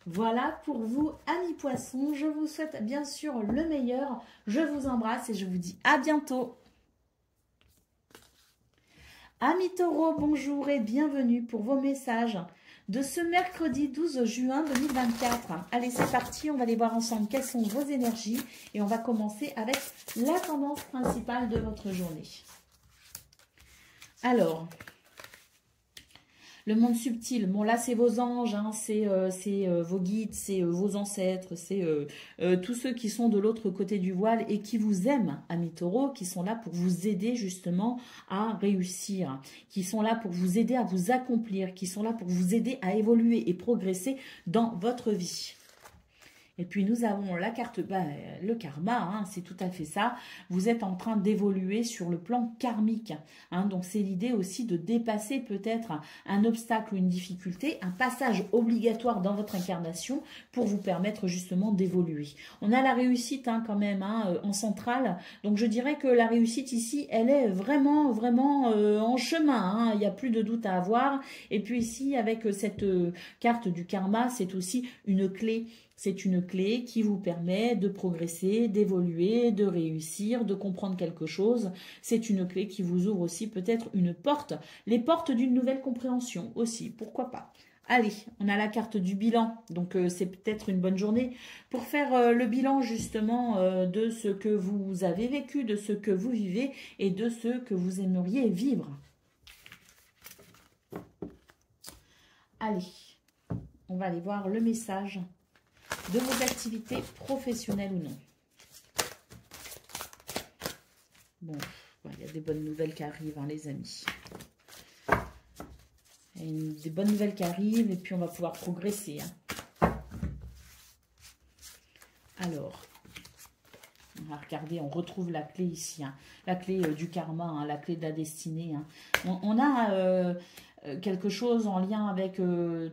Voilà pour vous, amis poissons. Je vous souhaite bien sûr le meilleur. Je vous embrasse et je vous dis à bientôt. Amis taureaux, bonjour et bienvenue pour vos messages de ce mercredi 12 juin 2024. Allez, c'est parti, on va aller voir ensemble quelles sont vos énergies et on va commencer avec la tendance principale de votre journée. Alors, le monde subtil, bon là c'est vos anges, hein, c'est vos guides, c'est vos ancêtres, c'est tous ceux qui sont de l'autre côté du voile et qui vous aiment, amis taureaux, qui sont là pour vous aider justement à réussir, qui sont là pour vous aider à vous accomplir, qui sont là pour vous aider à évoluer et progresser dans votre vie. Et puis nous avons la carte, le karma, hein, c'est tout à fait ça. Vous êtes en train d'évoluer sur le plan karmique. Hein, donc c'est l'idée aussi de dépasser peut-être un obstacle ou une difficulté, un passage obligatoire dans votre incarnation pour vous permettre justement d'évoluer. On a la réussite hein, quand même hein, en centrale. Donc je dirais que la réussite ici, elle est vraiment en chemin. Hein, il n'y a plus de doute à avoir. Et puis ici, avec cette carte du karma, c'est aussi une clé. C'est une clé qui vous permet de progresser, d'évoluer, de réussir, de comprendre quelque chose. C'est une clé qui vous ouvre aussi peut-être une porte, les portes d'une nouvelle compréhension aussi, pourquoi pas. Allez, on a la carte du bilan, donc c'est peut-être une bonne journée pour faire le bilan justement de ce que vous avez vécu, de ce que vous vivez et de ce que vous aimeriez vivre. Allez, on va aller voir le message de vos activités professionnelles ou non. Bon, il y a des bonnes nouvelles qui arrivent, hein, les amis. Il y a des bonnes nouvelles qui arrivent et puis on va pouvoir progresser. Hein. Alors, on va regarder, on retrouve la clé ici. Hein, la clé du karma, hein, la clé de la destinée. Hein. On a quelque chose en lien avec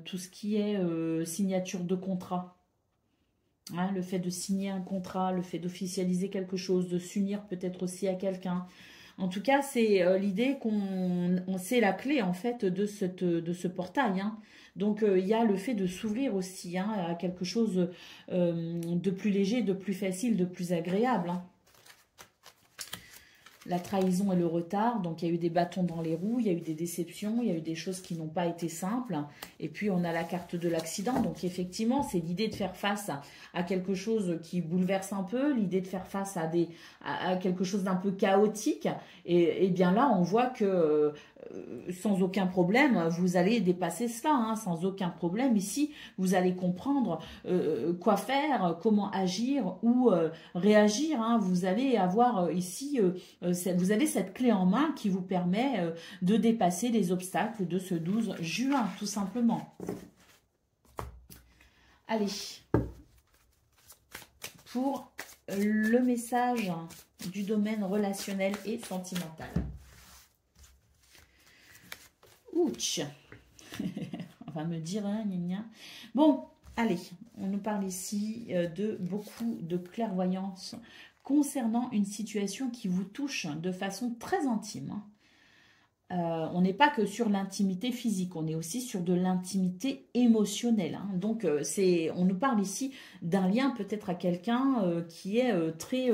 tout ce qui est signature de contrat. Hein, le fait de signer un contrat, le fait d'officialiser quelque chose, de s'unir peut-être aussi à quelqu'un. En tout cas, c'est l'idée c'est la clé en fait de ce portail. Hein. Donc, il y a le fait de s'ouvrir aussi hein, à quelque chose de plus léger, de plus facile, de plus agréable. Hein. La trahison et le retard, donc il y a eu des bâtons dans les roues, il y a eu des déceptions, il y a eu des choses qui n'ont pas été simples. Et puis on a la carte de l'accident, donc effectivement c'est l'idée de faire face à quelque chose qui bouleverse un peu, l'idée de faire face à quelque chose d'un peu chaotique. Et bien là on voit que sans aucun problème, vous allez dépasser cela, hein, sans aucun problème. Ici, vous allez comprendre quoi faire, comment agir ou réagir. Hein. Vous allez avoir ici, vous avez cette clé en main qui vous permet de dépasser les obstacles de ce 12 juin, tout simplement. Allez, pour le message du domaine relationnel et sentimental. Ouch. On va me dire, hein, gna gna. Bon, allez, on nous parle ici de beaucoup de clairvoyance concernant une situation qui vous touche de façon très intime. On n'est pas que sur l'intimité physique, on est aussi sur de l'intimité émotionnelle. Hein. Donc, on nous parle ici d'un lien peut-être à quelqu'un qui est très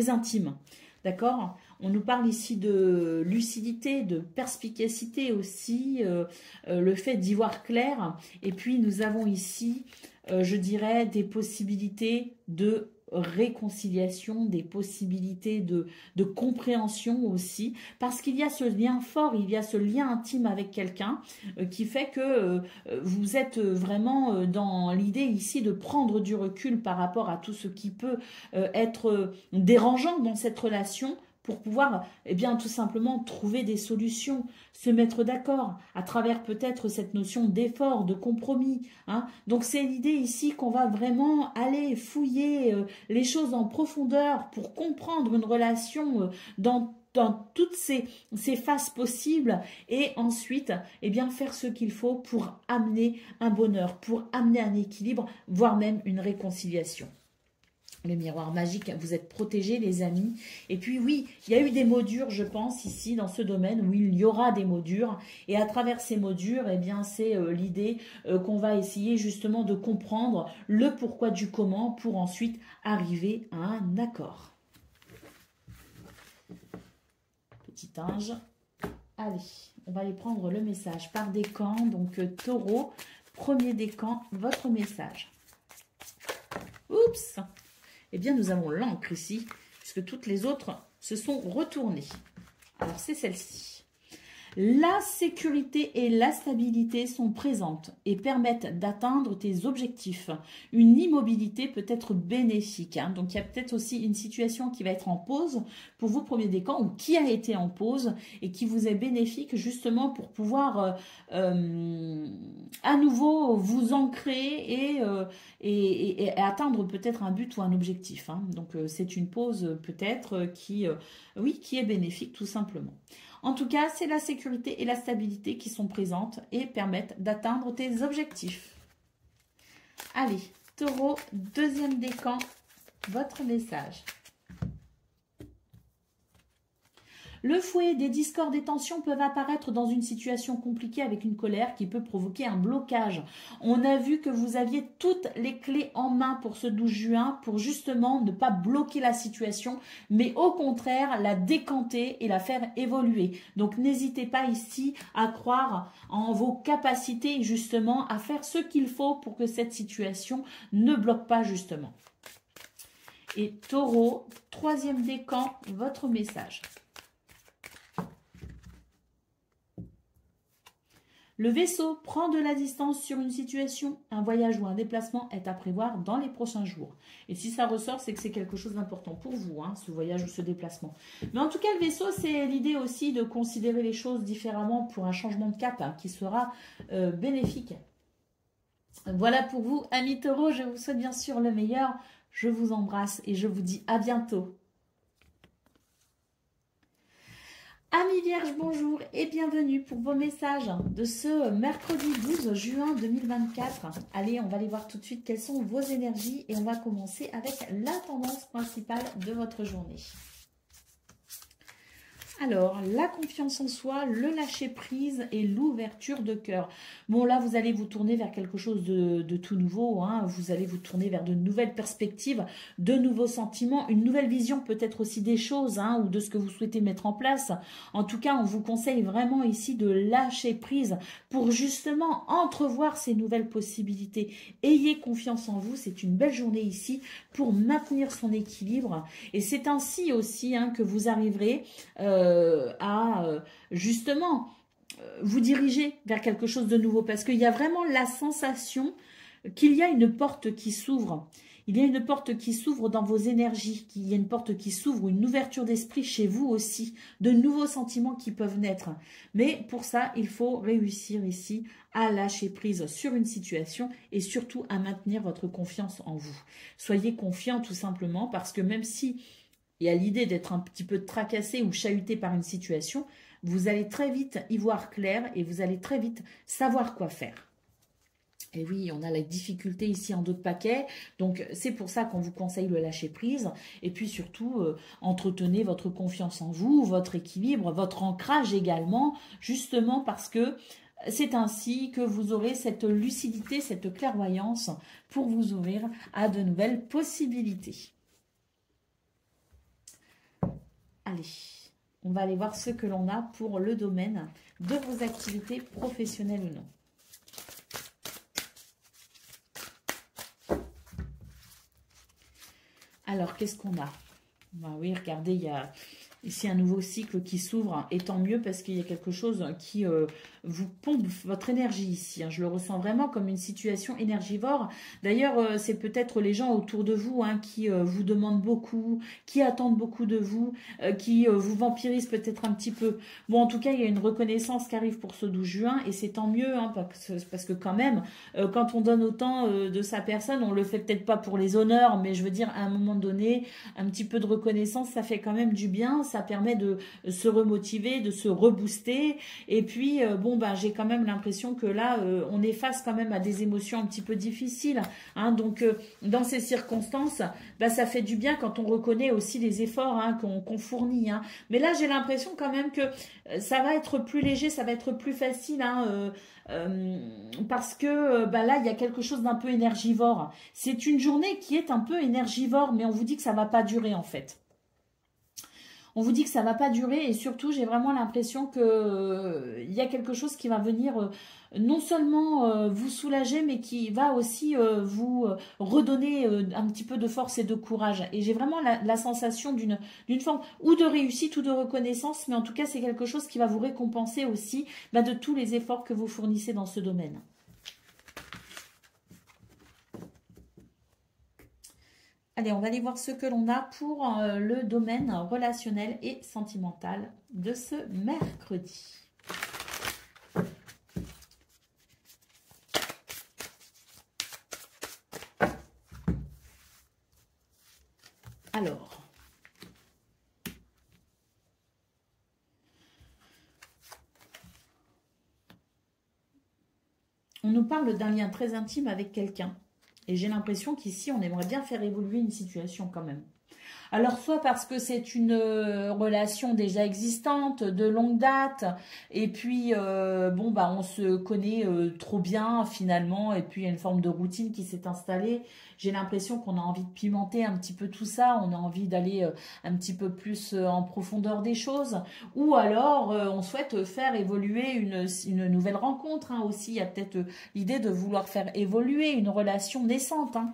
intime. D'accord ? On nous parle ici de lucidité, de perspicacité aussi, le fait d'y voir clair. Et puis, nous avons ici, je dirais, des possibilités de réconciliation, des possibilités de compréhension aussi, parce qu'il y a ce lien fort, il y a ce lien intime avec quelqu'un qui fait que vous êtes vraiment dans l'idée ici de prendre du recul par rapport à tout ce qui peut être dérangeant dans cette relation pour pouvoir, eh bien, tout simplement trouver des solutions, se mettre d'accord à travers peut-être cette notion d'effort, de compromis. Hein. Donc, c'est l'idée ici qu'on va vraiment aller fouiller les choses en profondeur pour comprendre une relation dans toutes ces phases possibles et ensuite eh bien, faire ce qu'il faut pour amener un bonheur, pour amener un équilibre, voire même une réconciliation. Le miroir magique, vous êtes protégés les amis. Et puis oui, il y a eu des mots durs, je pense, ici, dans ce domaine, où il y aura des mots durs. Et à travers ces mots durs, eh bien, c'est l'idée qu'on va essayer justement de comprendre le pourquoi du comment pour ensuite arriver à un accord. Petit ange. Allez, on va aller prendre le message par décan. Donc, taureau, premier décan, votre message. Oups! Eh bien, nous avons l'encre ici, puisque toutes les autres se sont retournées. Alors, c'est celle-ci. La sécurité et la stabilité sont présentes et permettent d'atteindre tes objectifs. Une immobilité peut être bénéfique. Hein. Donc, il y a peut-être aussi une situation qui va être en pause pour vous, premier décan, ou qui a été en pause et qui vous est bénéfique justement pour pouvoir à nouveau vous ancrer et atteindre peut-être un but ou un objectif. Hein. Donc, c'est une pause peut-être qui est bénéfique tout simplement. En tout cas, c'est la sécurité et la stabilité qui sont présentes et permettent d'atteindre tes objectifs. Allez, taureau, deuxième décan, votre message. Le fouet, des discords, des tensions peuvent apparaître dans une situation compliquée avec une colère qui peut provoquer un blocage. On a vu que vous aviez toutes les clés en main pour ce 12 juin pour justement ne pas bloquer la situation, mais au contraire la décanter et la faire évoluer. Donc n'hésitez pas ici à croire en vos capacités justement à faire ce qu'il faut pour que cette situation ne bloque pas justement. Et taureau, troisième décan, votre message. Le vaisseau prend de la distance sur une situation, un voyage ou un déplacement est à prévoir dans les prochains jours. Et si ça ressort, c'est que c'est quelque chose d'important pour vous, hein, ce voyage ou ce déplacement. Mais en tout cas, le vaisseau, c'est l'idée aussi de considérer les choses différemment pour un changement de cap hein, qui sera bénéfique. Voilà pour vous, amis taureaux, je vous souhaite bien sûr le meilleur. Je vous embrasse et je vous dis à bientôt. Amis Vierges, bonjour et bienvenue pour vos messages de ce mercredi 12 juin 2024. Allez, on va aller voir tout de suite quelles sont vos énergies et on va commencer avec la tendance principale de votre journée. Alors, la confiance en soi, le lâcher-prise et l'ouverture de cœur. Bon, là, vous allez vous tourner vers quelque chose de tout nouveau. Hein. Vous allez vous tourner vers de nouvelles perspectives, de nouveaux sentiments, une nouvelle vision peut-être aussi des choses hein, ou de ce que vous souhaitez mettre en place. En tout cas, on vous conseille vraiment ici de lâcher prise pour justement entrevoir ces nouvelles possibilités. Ayez confiance en vous, c'est une belle journée ici pour maintenir son équilibre. Et c'est ainsi aussi hein, que vous arriverez à justement vous diriger vers quelque chose de nouveau parce qu'il y a vraiment la sensation qu'il y a une porte qui s'ouvre. Il y a une porte qui s'ouvre dans vos énergies, il y a une porte qui s'ouvre, une ouverture d'esprit chez vous aussi, de nouveaux sentiments qui peuvent naître. Mais pour ça, il faut réussir ici à lâcher prise sur une situation et surtout à maintenir votre confiance en vous. Soyez confiants tout simplement parce que même si et à l'idée d'être un petit peu tracassé ou chahuté par une situation, vous allez très vite y voir clair et vous allez très vite savoir quoi faire. Et oui, on a la difficulté ici en dos de paquet, donc c'est pour ça qu'on vous conseille le lâcher prise. Et puis surtout, entretenez votre confiance en vous, votre équilibre, votre ancrage également, justement parce que c'est ainsi que vous aurez cette lucidité, cette clairvoyance pour vous ouvrir à de nouvelles possibilités. Allez, on va aller voir ce que l'on a pour le domaine de vos activités professionnelles ou non. Alors, qu'est-ce qu'on a? Bah oui, regardez, il y a ici un nouveau cycle qui s'ouvre, et tant mieux parce qu'il y a quelque chose qui vous pompe votre énergie ici. Hein. Je le ressens vraiment comme une situation énergivore. D'ailleurs, c'est peut-être les gens autour de vous hein, qui vous demandent beaucoup, qui attendent beaucoup de vous, qui vous vampirisent peut-être un petit peu. Bon, en tout cas, il y a une reconnaissance qui arrive pour ce 12 juin et c'est tant mieux hein, parce que quand même, quand on donne autant de sa personne, on le fait peut-être pas pour les honneurs, mais je veux dire, à un moment donné, un petit peu de reconnaissance, ça fait quand même du bien, ça permet de se remotiver, de se rebooster. Et puis, bon, ben, j'ai quand même l'impression que là, on est face quand même à des émotions un petit peu difficiles. Hein, donc, dans ces circonstances, ben, ça fait du bien quand on reconnaît aussi les efforts hein, qu'on fournit. Hein. Mais là, j'ai l'impression quand même que ça va être plus léger, ça va être plus facile. Hein, parce que bah là, il y a quelque chose d'un peu énergivore. C'est une journée qui est un peu énergivore, mais on vous dit que ça ne va pas durer en fait. On vous dit que ça ne va pas durer et surtout, j'ai vraiment l'impression que il y a quelque chose qui va venir non seulement vous soulager, mais qui va aussi vous redonner un petit peu de force et de courage. Et j'ai vraiment la sensation d'une forme ou de réussite ou de reconnaissance, mais en tout cas, c'est quelque chose qui va vous récompenser aussi bah, de tous les efforts que vous fournissez dans ce domaine. Allez, on va aller voir ce que l'on a pour le domaine relationnel et sentimental de ce mercredi. Alors, on nous parle d'un lien très intime avec quelqu'un. Et j'ai l'impression qu'ici, on aimerait bien faire évoluer une situation quand même. Alors, soit parce que c'est une relation déjà existante, de longue date, et puis, bon, bah, on se connaît trop bien finalement, et puis il y a une forme de routine qui s'est installée. J'ai l'impression qu'on a envie de pimenter un petit peu tout ça, on a envie d'aller un petit peu plus en profondeur des choses, ou alors on souhaite faire évoluer une nouvelle rencontre hein, aussi. Il y a peut-être l'idée de vouloir faire évoluer une relation naissante, hein.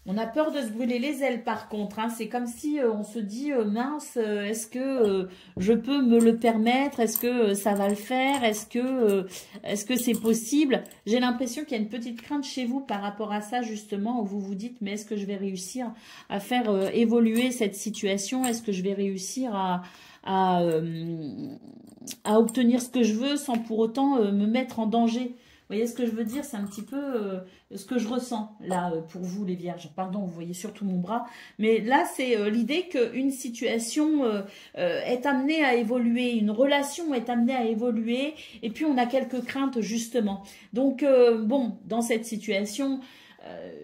On a peur de se brûler les ailes par contre. Hein. C'est comme si on se dit mince, est-ce que je peux me le permettre? Est-ce que ça va le faire? Est-ce que c'est possible? J'ai l'impression qu'il y a une petite crainte chez vous par rapport à ça justement où vous vous dites mais est-ce que je vais réussir à faire évoluer cette situation? Est-ce que je vais réussir à obtenir ce que je veux sans pour autant me mettre en danger? Vous voyez ce que je veux dire? C'est un petit peu ce que je ressens là pour vous les vierges. Pardon, vous voyez surtout mon bras. Mais là, c'est l'idée qu'une situation est amenée à évoluer, une relation est amenée à évoluer. Et puis, on a quelques craintes justement. Donc, bon, dans cette situation...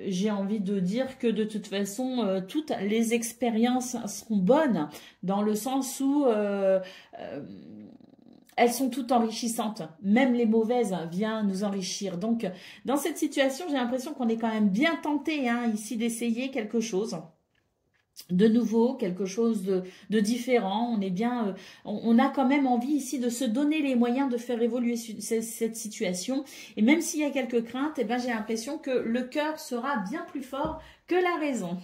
j'ai envie de dire que de toute façon, toutes les expériences seront bonnes dans le sens où elles sont toutes enrichissantes. Même les mauvaises viennent nous enrichir. Donc, dans cette situation, j'ai l'impression qu'on est quand même bien tenté hein, ici d'essayer quelque chose de nouveau, quelque chose de différent. On est bien, on a quand même envie ici de se donner les moyens de faire évoluer cette situation. Et même s'il y a quelques craintes, eh ben, j'ai l'impression que le cœur sera bien plus fort que la raison.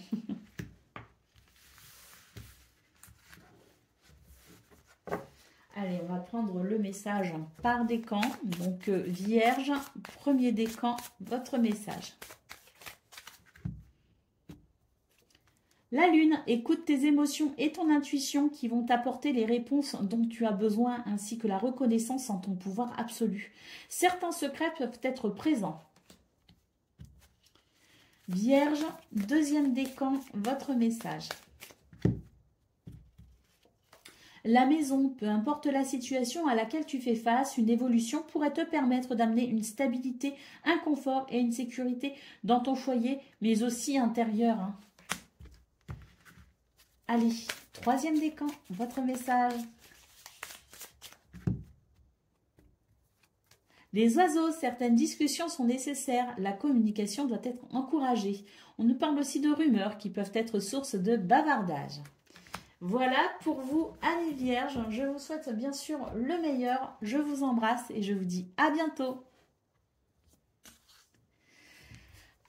Allez, on va prendre le message par décan. Donc, Vierge, premier décan, votre message. La Lune, écoute tes émotions et ton intuition qui vont t'apporter les réponses dont tu as besoin ainsi que la reconnaissance en ton pouvoir absolu. Certains secrets peuvent être présents. Vierge, deuxième décan, votre message. La maison, peu importe la situation à laquelle tu fais face, une évolution pourrait te permettre d'amener une stabilité, un confort et une sécurité dans ton foyer, mais aussi intérieur. Hein. Allez, troisième décan, votre message. Les oiseaux, certaines discussions sont nécessaires. La communication doit être encouragée. On nous parle aussi de rumeurs qui peuvent être source de bavardage. Voilà pour vous, amis vierges. Je vous souhaite bien sûr le meilleur. Je vous embrasse et je vous dis à bientôt.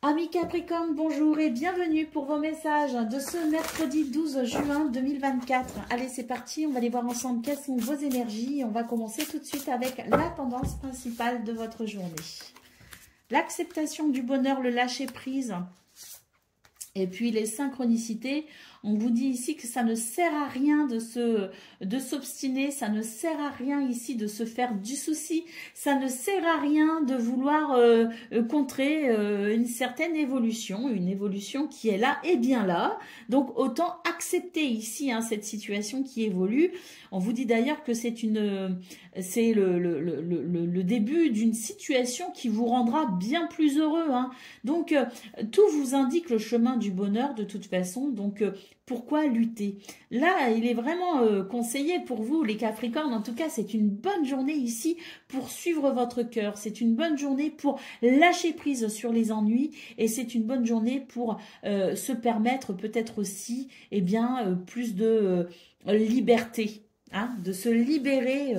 Amis Capricorne, bonjour et bienvenue pour vos messages de ce mercredi 12 juin 2024. Allez, c'est parti, on va aller voir ensemble quelles sont vos énergies. On va commencer tout de suite avec la tendance principale de votre journée. L'acceptation du bonheur, le lâcher-prise et puis les synchronicités. On vous dit ici que ça ne sert à rien de s'obstiner, ça ne sert à rien ici de se faire du souci, ça ne sert à rien de vouloir contrer une certaine évolution, une évolution qui est là et bien là. Donc autant accepter ici cette situation qui évolue. On vous dit d'ailleurs que c'est le début d'une situation qui vous rendra bien plus heureux. Donc tout vous indique le chemin du bonheur de toute façon. Donc pourquoi lutter? Là, il est vraiment conseillé pour vous, les Capricornes. En tout cas, c'est une bonne journée ici pour suivre votre cœur. C'est une bonne journée pour lâcher prise sur les ennuis. Et c'est une bonne journée pour se permettre peut-être aussi plus de liberté. De se libérer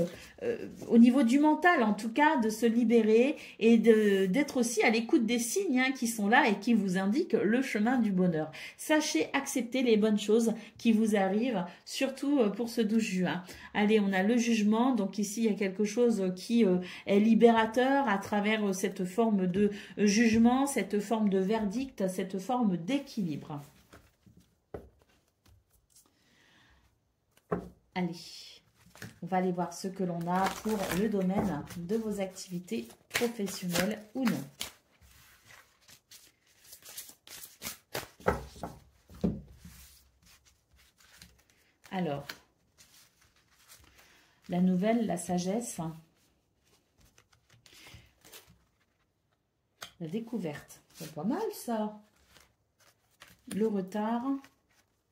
au niveau du mental, en tout cas, de se libérer et d'être aussi à l'écoute des signes qui sont là et qui vous indiquent le chemin du bonheur. Sachez accepter les bonnes choses qui vous arrivent, surtout pour ce 12 juin. Allez, on a le jugement, donc ici il y a quelque chose qui est libérateur à travers cette forme de jugement, cette forme de verdict, cette forme d'équilibre. Allez, on va aller voir ce que l'on a pour le domaine de vos activités professionnelles ou non. Alors, la nouvelle, la sagesse, la découverte, c'est pas mal ça. Le retard,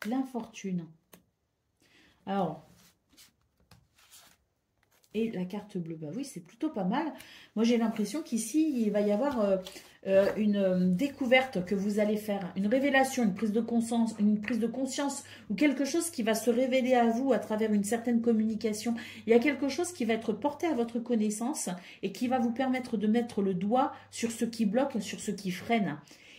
l'infortune. Alors, et la carte bleue, bah oui, c'est plutôt pas mal. Moi, j'ai l'impression qu'ici, il va y avoir une découverte que vous allez faire, une révélation, une prise de conscience ou quelque chose qui va se révéler à vous à travers une certaine communication. Il y a quelque chose qui va être porté à votre connaissance et qui va vous permettre de mettre le doigt sur ce qui bloque, sur ce qui freine.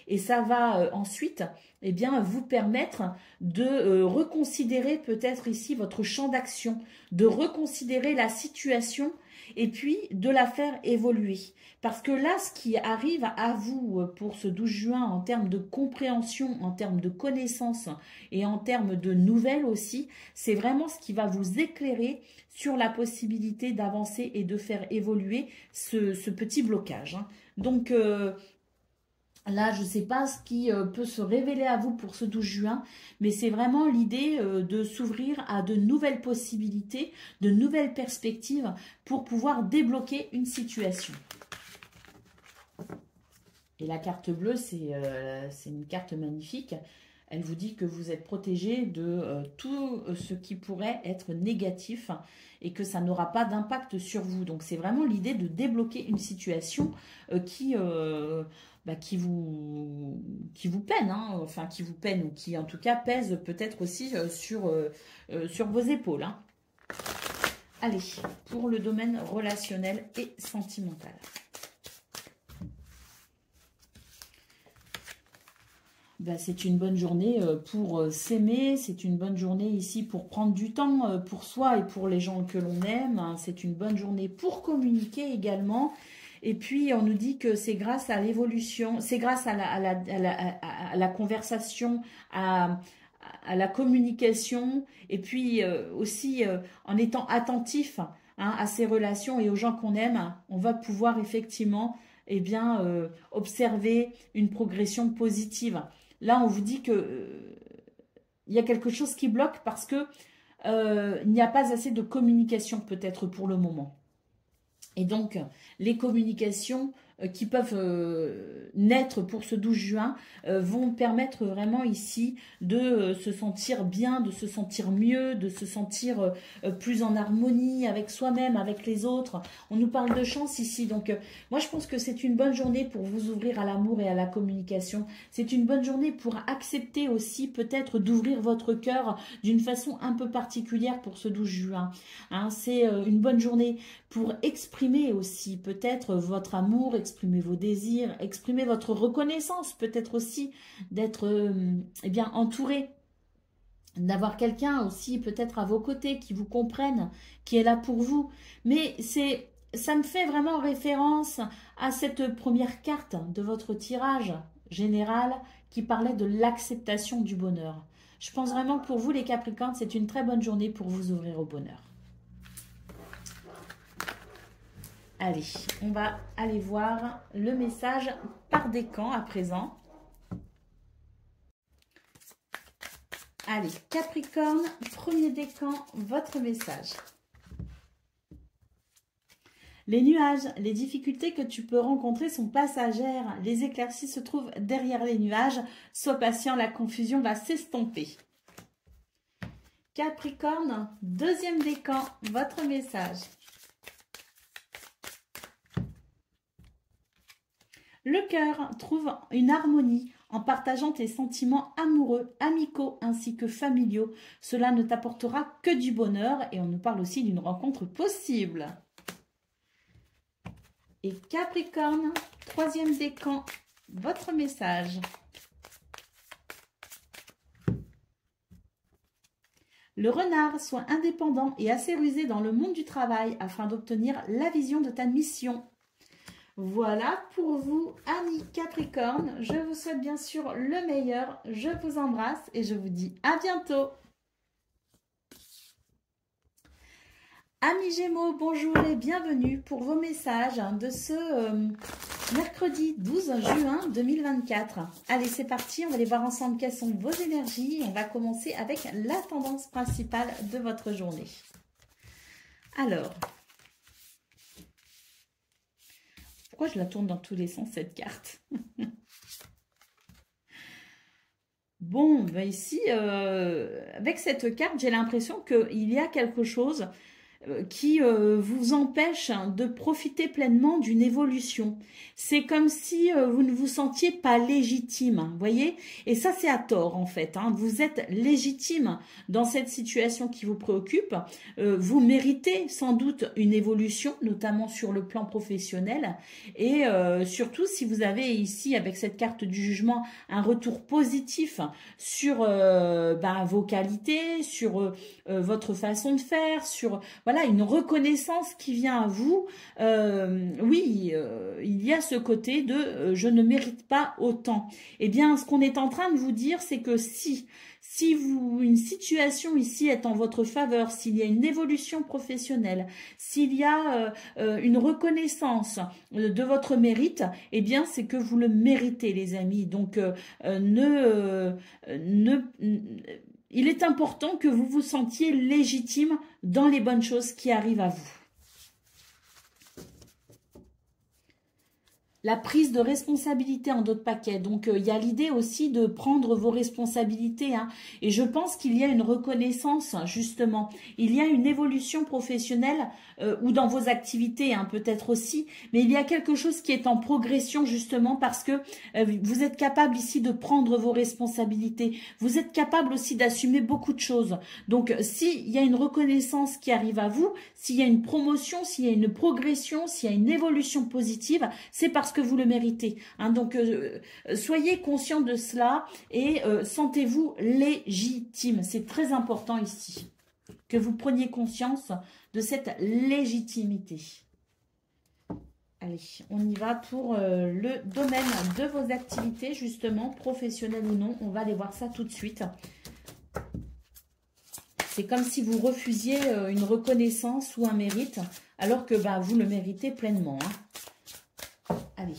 Et ça va ensuite vous permettre de reconsidérer peut-être ici votre champ d'action, de reconsidérer la situation et puis de la faire évoluer. Parce que là, ce qui arrive à vous pour ce 12 juin en termes de compréhension, en termes de connaissances et en termes de nouvelles aussi, c'est vraiment ce qui va vous éclairer sur la possibilité d'avancer et de faire évoluer ce petit blocage. Donc, là, je ne sais pas ce qui peut se révéler à vous pour ce 12 juin, mais c'est vraiment l'idée de s'ouvrir à de nouvelles possibilités, de nouvelles perspectives pour pouvoir débloquer une situation. Et la carte bleue, c'est une carte magnifique. Elle vous dit que vous êtes protégé de tout ce qui pourrait être négatif et que ça n'aura pas d'impact sur vous. Donc, c'est vraiment l'idée de débloquer une situation qui vous peine, qui vous peine ou qui en tout cas pèse peut-être aussi sur vos épaules. Allez, pour le domaine relationnel et sentimental. C'est une bonne journée pour s'aimer, c'est une bonne journée ici pour prendre du temps pour soi et pour les gens que l'on aime. C'est une bonne journée pour communiquer également. Et puis, on nous dit que c'est grâce à l'évolution, c'est grâce à la conversation, à la communication, et puis aussi en étant attentif à ces relations et aux gens qu'on aime, on va pouvoir effectivement observer une progression positive. Là, on vous dit que il y a quelque chose qui bloque parce que il n'y a pas assez de communication peut-être pour le moment. Et donc, les communications qui peuvent naître pour ce 12 juin vont permettre vraiment ici de se sentir bien, de se sentir mieux, de se sentir plus en harmonie avec soi-même, avec les autres. On nous parle de chance ici, donc moi je pense que c'est une bonne journée pour vous ouvrir à l'amour et à la communication. C'est une bonne journée pour accepter aussi peut-être d'ouvrir votre cœur d'une façon un peu particulière pour ce 12 juin. C'est une bonne journée pour exprimer aussi peut-être votre amour, exprimer vos désirs, exprimer votre reconnaissance, peut-être aussi d'être eh bien entouré, d'avoir quelqu'un aussi peut-être à vos côtés qui vous comprenne, qui est là pour vous. Mais ça me fait vraiment référence à cette première carte de votre tirage général qui parlait de l'acceptation du bonheur. Je pense vraiment que pour vous les Capricornes, c'est une très bonne journée pour vous ouvrir au bonheur. Allez, on va aller voir le message par décan à présent. Allez, Capricorne, premier décan, votre message. Les nuages, les difficultés que tu peux rencontrer sont passagères. Les éclaircies se trouvent derrière les nuages. Sois patient, la confusion va s'estomper. Capricorne, deuxième décan, votre message. Le cœur trouve une harmonie en partageant tes sentiments amoureux, amicaux ainsi que familiaux. Cela ne t'apportera que du bonheur et on nous parle aussi d'une rencontre possible. Et Capricorne, troisième décan, votre message. Le renard, sois indépendant et assez rusé dans le monde du travail afin d'obtenir la vision de ta mission. Voilà pour vous, amis Capricorne. Je vous souhaite bien sûr le meilleur. Je vous embrasse et je vous dis à bientôt. Amis Gémeaux, bonjour et bienvenue pour vos messages de ce mercredi 12 juin 2024. Allez, c'est parti, on va aller voir ensemble quelles sont vos énergies. On va commencer avec la tendance principale de votre journée. Alors, pourquoi je la tourne dans tous les sens cette carte? Bon, ben ici, avec cette carte, j'ai l'impression qu'il y a quelque chose qui vous empêche de profiter pleinement d'une évolution. C'est comme si vous ne vous sentiez pas légitime, vous voyez? Et ça, c'est à tort, en fait. Hein. Vous êtes légitime dans cette situation qui vous préoccupe. Vous méritez sans doute une évolution, notamment sur le plan professionnel. Et surtout, si vous avez ici, avec cette carte du jugement, un retour positif sur vos qualités, sur votre façon de faire, sur... Voilà, une reconnaissance qui vient à vous. Oui, il y a ce côté de je ne mérite pas autant. Eh bien, ce qu'on est en train de vous dire, c'est que si une situation ici est en votre faveur, s'il y a une évolution professionnelle, s'il y a une reconnaissance de votre mérite, eh bien, c'est que vous le méritez, les amis. Donc, il est important que vous vous sentiez légitime dans les bonnes choses qui arrivent à vous. La prise de responsabilité en d'autres paquets. Donc, il y a l'idée aussi de prendre vos responsabilités. Hein. Et je pense qu'il y a une reconnaissance, justement. Il y a une évolution professionnelle ou dans vos activités, hein, peut-être aussi. Mais il y a quelque chose qui est en progression, justement, parce que vous êtes capable ici de prendre vos responsabilités. Vous êtes capable aussi d'assumer beaucoup de choses. Donc, s'il y a une reconnaissance qui arrive à vous, s'il y a une promotion, s'il y a une progression, s'il y a une évolution positive, c'est parce que vous le méritez. Hein. Donc, soyez conscient de cela et sentez-vous légitime. C'est très important ici que vous preniez conscience de cette légitimité. Allez, on y va pour le domaine de vos activités, justement, professionnelles ou non. On va aller voir ça tout de suite. C'est comme si vous refusiez une reconnaissance ou un mérite, alors que vous le méritez pleinement. Hein. Allez.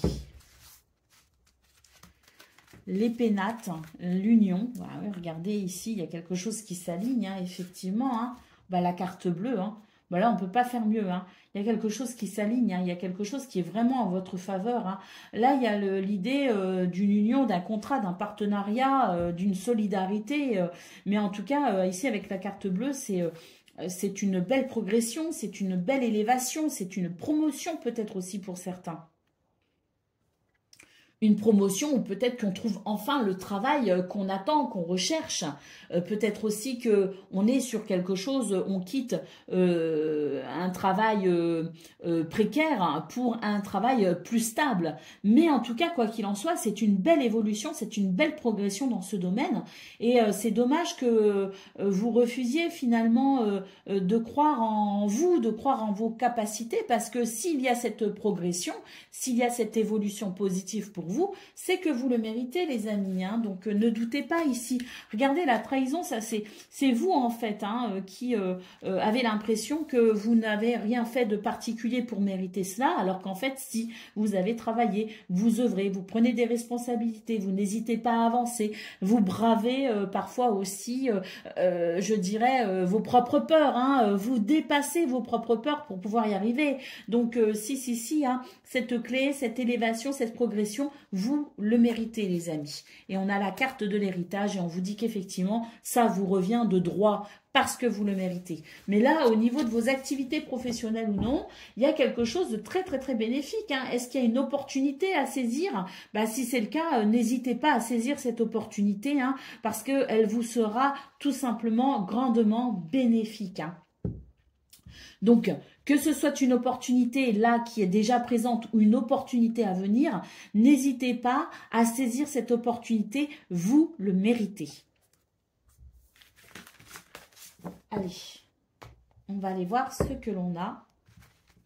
Les pénates, l'union. Voilà, regardez ici, il y a quelque chose qui s'aligne, hein, effectivement. Hein. La carte bleue, hein. Là, on ne peut pas faire mieux. Hein. Il y a quelque chose qui s'aligne, hein. Il y a quelque chose qui est vraiment en votre faveur. Hein. Là, il y a l'idée d'une union, d'un contrat, d'un partenariat, d'une solidarité. Mais en tout cas, ici, avec la carte bleue, c'est une belle progression, c'est une belle élévation, c'est une promotion peut-être aussi pour certains. une promotion ou peut-être qu'on trouve enfin le travail qu'on attend, qu'on recherche. Peut-être aussi que on est sur quelque chose, on quitte un travail précaire pour un travail plus stable. Mais en tout cas, quoi qu'il en soit, c'est une belle évolution, c'est une belle progression dans ce domaine. Et c'est dommage que vous refusiez finalement de croire en vous, de croire en vos capacités, parce que s'il y a cette progression, s'il y a cette évolution positive pour vous, c'est que vous le méritez, les amis. Hein. Donc ne doutez pas ici. Regardez, la trahison, ça c'est vous en fait qui avez l'impression que vous n'avez rien fait de particulier pour mériter cela, alors qu'en fait, si vous avez travaillé, vous œuvrez, vous prenez des responsabilités, vous n'hésitez pas à avancer, vous bravez parfois aussi, je dirais, vos propres peurs, hein, vous dépassez vos propres peurs pour pouvoir y arriver. Donc si, hein, cette clé, cette élévation, cette progression, vous le méritez, les amis. Et on a la carte de l'héritage et on vous dit qu'effectivement, ça vous revient de droit parce que vous le méritez. Mais là, au niveau de vos activités professionnelles ou non, il y a quelque chose de très, très, très bénéfique. Hein. Est-ce qu'il y a une opportunité à saisir? Bah, si c'est le cas, n'hésitez pas à saisir cette opportunité hein, parce qu'elle vous sera tout simplement grandement bénéfique. Hein. Donc, que ce soit une opportunité là qui est déjà présente ou une opportunité à venir, n'hésitez pas à saisir cette opportunité, vous le méritez. Allez, on va aller voir ce que l'on a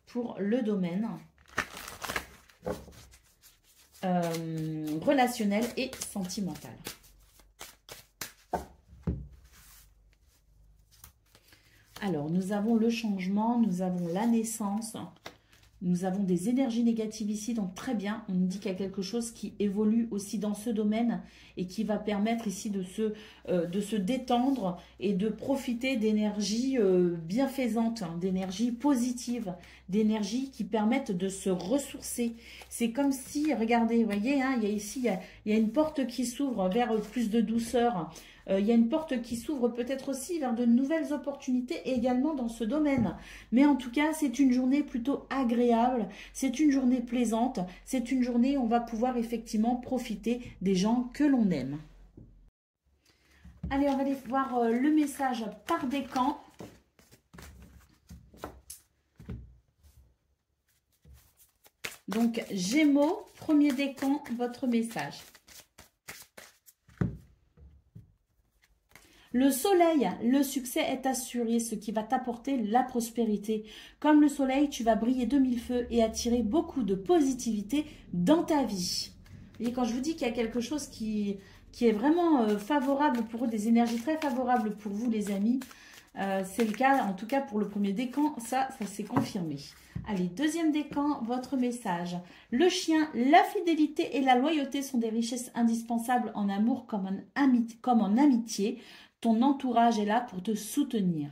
pour le domaine relationnel et sentimental. Alors, nous avons le changement, nous avons la naissance, nous avons des énergies négatives ici, donc très bien. On nous dit qu'il y a quelque chose qui évolue aussi dans ce domaine et qui va permettre ici de se détendre et de profiter d'énergies bienfaisantes, hein, d'énergies positives, d'énergies qui permettent de se ressourcer. C'est comme si, regardez, vous voyez, hein, il y a ici, il y a une porte qui s'ouvre vers plus de douceur. Il y a une porte qui s'ouvre peut-être aussi vers de nouvelles opportunités également dans ce domaine. Mais en tout cas, c'est une journée plutôt agréable, c'est une journée plaisante, c'est une journée où on va pouvoir effectivement profiter des gens que l'on aime. Allez, on va aller voir le message par décan. Donc, Gémeaux, premier décan, votre message. Le soleil, le succès est assuré, ce qui va t'apporter la prospérité. Comme le soleil, tu vas briller de mille feux et attirer beaucoup de positivité dans ta vie. Et quand je vous dis qu'il y a quelque chose qui est vraiment favorable pour eux, des énergies très favorables pour vous les amis, c'est le cas, en tout cas pour le premier décan, ça s'est confirmé. Allez, deuxième décan, votre message. Le chien, la fidélité et la loyauté sont des richesses indispensables en amour comme en amitié. Ton entourage est là pour te soutenir.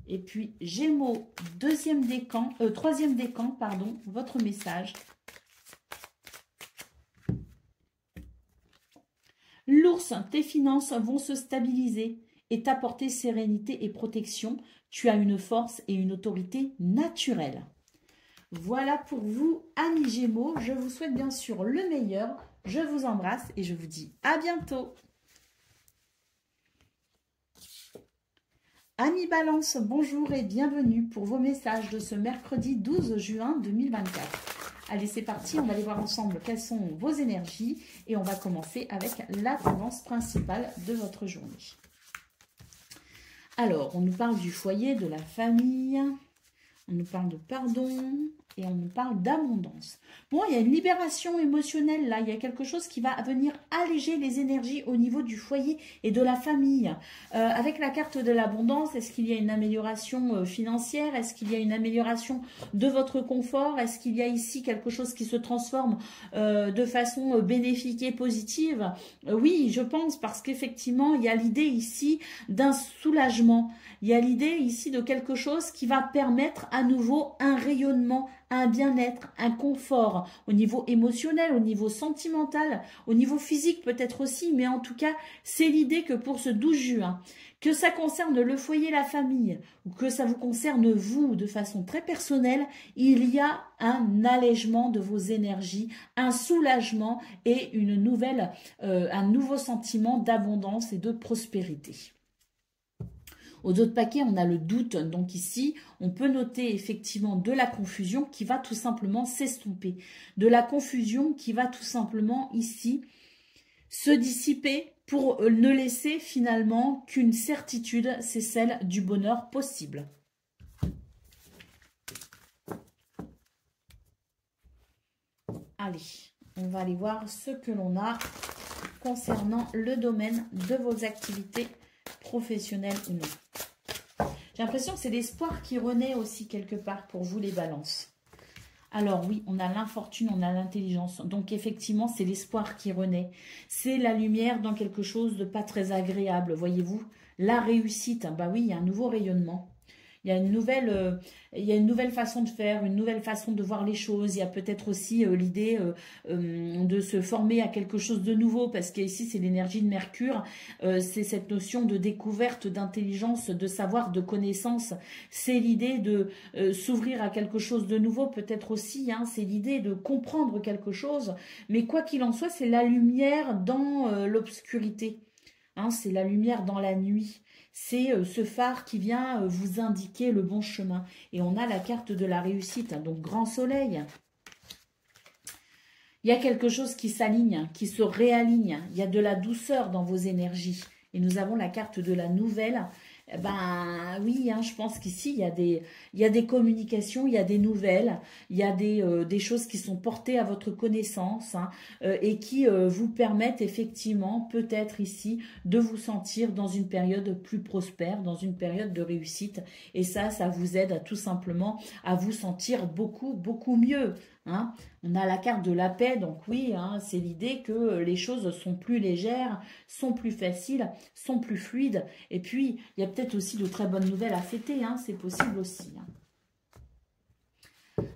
Et puis, Gémeaux, troisième décan, pardon, votre message. L'ours, tes finances vont se stabiliser et t'apporter sérénité et protection. Tu as une force et une autorité naturelle. Voilà pour vous, amis Gémeaux. Je vous souhaite bien sûr le meilleur. Je vous embrasse et je vous dis à bientôt. Amis Balance, bonjour et bienvenue pour vos messages de ce mercredi 12 juin 2024. Allez, c'est parti, on va aller voir ensemble quelles sont vos énergies et on va commencer avec la tendance principale de votre journée. Alors, on nous parle du foyer, de la famille, on nous parle de pardon et on nous parle d'abondance. Bon, il y a une libération émotionnelle là, il y a quelque chose qui va venir alléger les énergies au niveau du foyer et de la famille. Avec la carte de l'abondance, est-ce qu'il y a une amélioration financière? Est-ce qu'il y a une amélioration de votre confort? Est-ce qu'il y a ici quelque chose qui se transforme de façon bénéfique et positive? Oui, je pense, parce qu'effectivement, il y a l'idée ici d'un soulagement. Il y a l'idée ici de quelque chose qui va permettre à nouveau un rayonnement un bien-être, un confort au niveau émotionnel, au niveau sentimental, au niveau physique peut-être aussi, mais en tout cas, c'est l'idée que pour ce 12 juin, que ça concerne le foyer, la famille, ou que ça vous concerne vous de façon très personnelle, il y a un allègement de vos énergies, un soulagement et un nouveau sentiment d'abondance et de prospérité. Aux autres paquets, on a le doute. Donc ici, on peut noter effectivement de la confusion qui va tout simplement s'estomper. De la confusion qui va tout simplement ici se dissiper pour ne laisser finalement qu'une certitude, c'est celle du bonheur possible. Allez, on va aller voir ce que l'on a concernant le domaine de vos activités professionnelles ou non. J'ai l'impression que c'est l'espoir qui renaît aussi quelque part pour vous les balances. Alors oui, on a l'infortune, on a l'intelligence. Donc effectivement, c'est l'espoir qui renaît. C'est la lumière dans quelque chose de pas très agréable, voyez-vous. La réussite, bah oui, il y a un nouveau rayonnement. Il y a une nouvelle façon de faire, une nouvelle façon de voir les choses. Il y a peut-être aussi l'idée de se former à quelque chose de nouveau, parce qu'ici, c'est l'énergie de Mercure. C'est cette notion de découverte, d'intelligence, de savoir, de connaissance. C'est l'idée de s'ouvrir à quelque chose de nouveau, peut-être aussi. Hein, c'est l'idée de comprendre quelque chose. Mais quoi qu'il en soit, c'est la lumière dans l'obscurité. Hein, c'est la lumière dans la nuit. C'est ce phare qui vient vous indiquer le bon chemin. Et on a la carte de la réussite, hein, donc grand soleil. Il y a quelque chose qui s'aligne, qui se réaligne. Il y a de la douceur dans vos énergies. Et nous avons la carte de la nouvelle. Ben oui, hein, je pense qu'ici, il y a des communications, il y a des nouvelles, il y a des choses qui sont portées à votre connaissance, hein, et qui vous permettent effectivement, peut-être ici, de vous sentir dans une période plus prospère, dans une période de réussite. Et ça vous aide tout simplement à vous sentir beaucoup, beaucoup mieux. Hein. On a la carte de la paix, donc oui, hein, c'est l'idée que les choses sont plus légères, sont plus faciles, sont plus fluides. Et puis, il y a peut-être aussi de très bonnes nouvelles à fêter, hein, c'est possible aussi. Hein.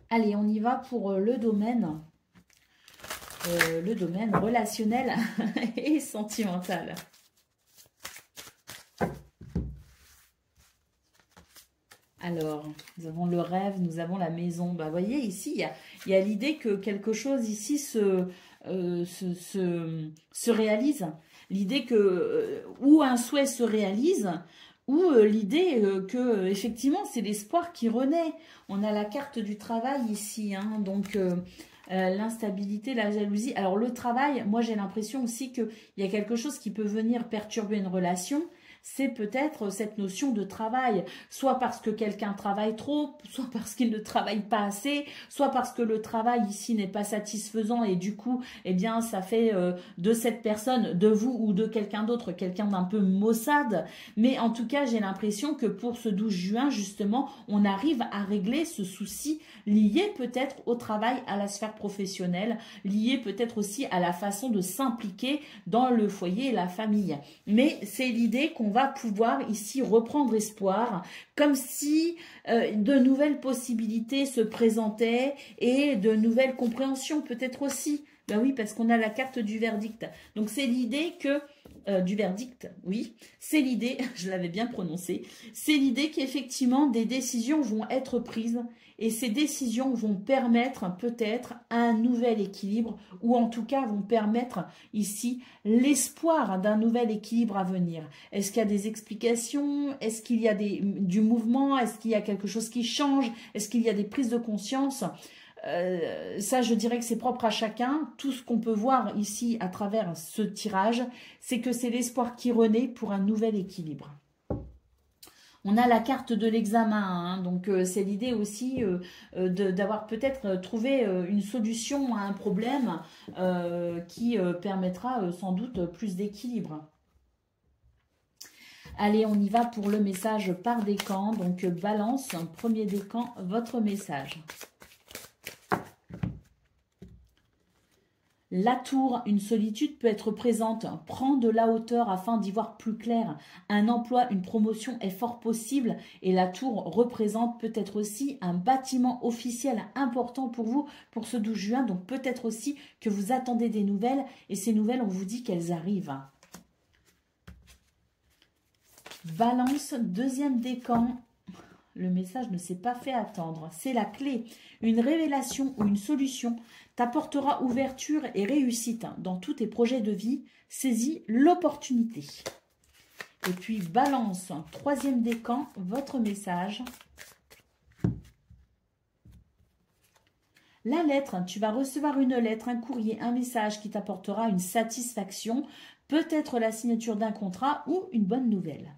Allez, on y va pour le domaine relationnel et sentimental. Alors, nous avons le rêve, nous avons la maison. Bah, vous voyez, ici, il y a l'idée que quelque chose ici se réalise. L'idée que, ou un souhait se réalise, ou l'idée que, effectivement, c'est l'espoir qui renaît. On a la carte du travail ici, hein, donc l'instabilité, la jalousie. Alors, le travail, moi, j'ai l'impression aussi qu'il y a quelque chose qui peut venir perturber une relation. C'est peut-être cette notion de travail, soit parce que quelqu'un travaille trop, soit parce qu'il ne travaille pas assez, soit parce que le travail ici n'est pas satisfaisant et du coup, eh bien, ça fait de cette personne, de vous ou de quelqu'un d'autre, quelqu'un d'un peu maussade. Mais en tout cas, j'ai l'impression que pour ce 12 juin, justement, on arrive à régler ce souci lié peut-être au travail, à la sphère professionnelle, lié peut-être aussi à la façon de s'impliquer dans le foyer et la famille. Mais c'est l'idée qu'on va pouvoir ici reprendre espoir, comme si de nouvelles possibilités se présentaient et de nouvelles compréhensions peut-être aussi. Ben oui, parce qu'on a la carte du verdict. Donc c'est l'idée que, du verdict, oui, c'est l'idée, je l'avais bien prononcé, c'est l'idée qu'effectivement des décisions vont être prises et ces décisions vont permettre peut-être un nouvel équilibre ou en tout cas vont permettre ici l'espoir d'un nouvel équilibre à venir. Est-ce qu'il y a des explications? Est-ce qu'il y a du mouvement? Est-ce qu'il y a quelque chose qui change? Est-ce qu'il y a des prises de conscience? Ça, je dirais que c'est propre à chacun. Tout ce qu'on peut voir ici à travers ce tirage, c'est que c'est l'espoir qui renaît pour un nouvel équilibre. On a la carte de l'examen, hein, donc c'est l'idée aussi d'avoir peut-être trouvé une solution à un problème qui permettra sans doute plus d'équilibre. Allez, on y va pour le message par décan. Donc balance, premier décan, votre message. La tour, une solitude peut être présente. Prends de la hauteur afin d'y voir plus clair. Un emploi, une promotion est fort possible et la tour représente peut-être aussi un bâtiment officiel important pour vous pour ce 12 juin. Donc peut-être aussi que vous attendez des nouvelles et ces nouvelles, on vous dit qu'elles arrivent. Balance, deuxième décan. Le message ne s'est pas fait attendre. C'est la clé. Une révélation ou une solution t'apportera ouverture et réussite dans tous tes projets de vie. Saisis l'opportunité. Et puis, balance, troisième décan, votre message. La lettre, tu vas recevoir une lettre, un courrier, un message qui t'apportera une satisfaction, peut-être la signature d'un contrat ou une bonne nouvelle.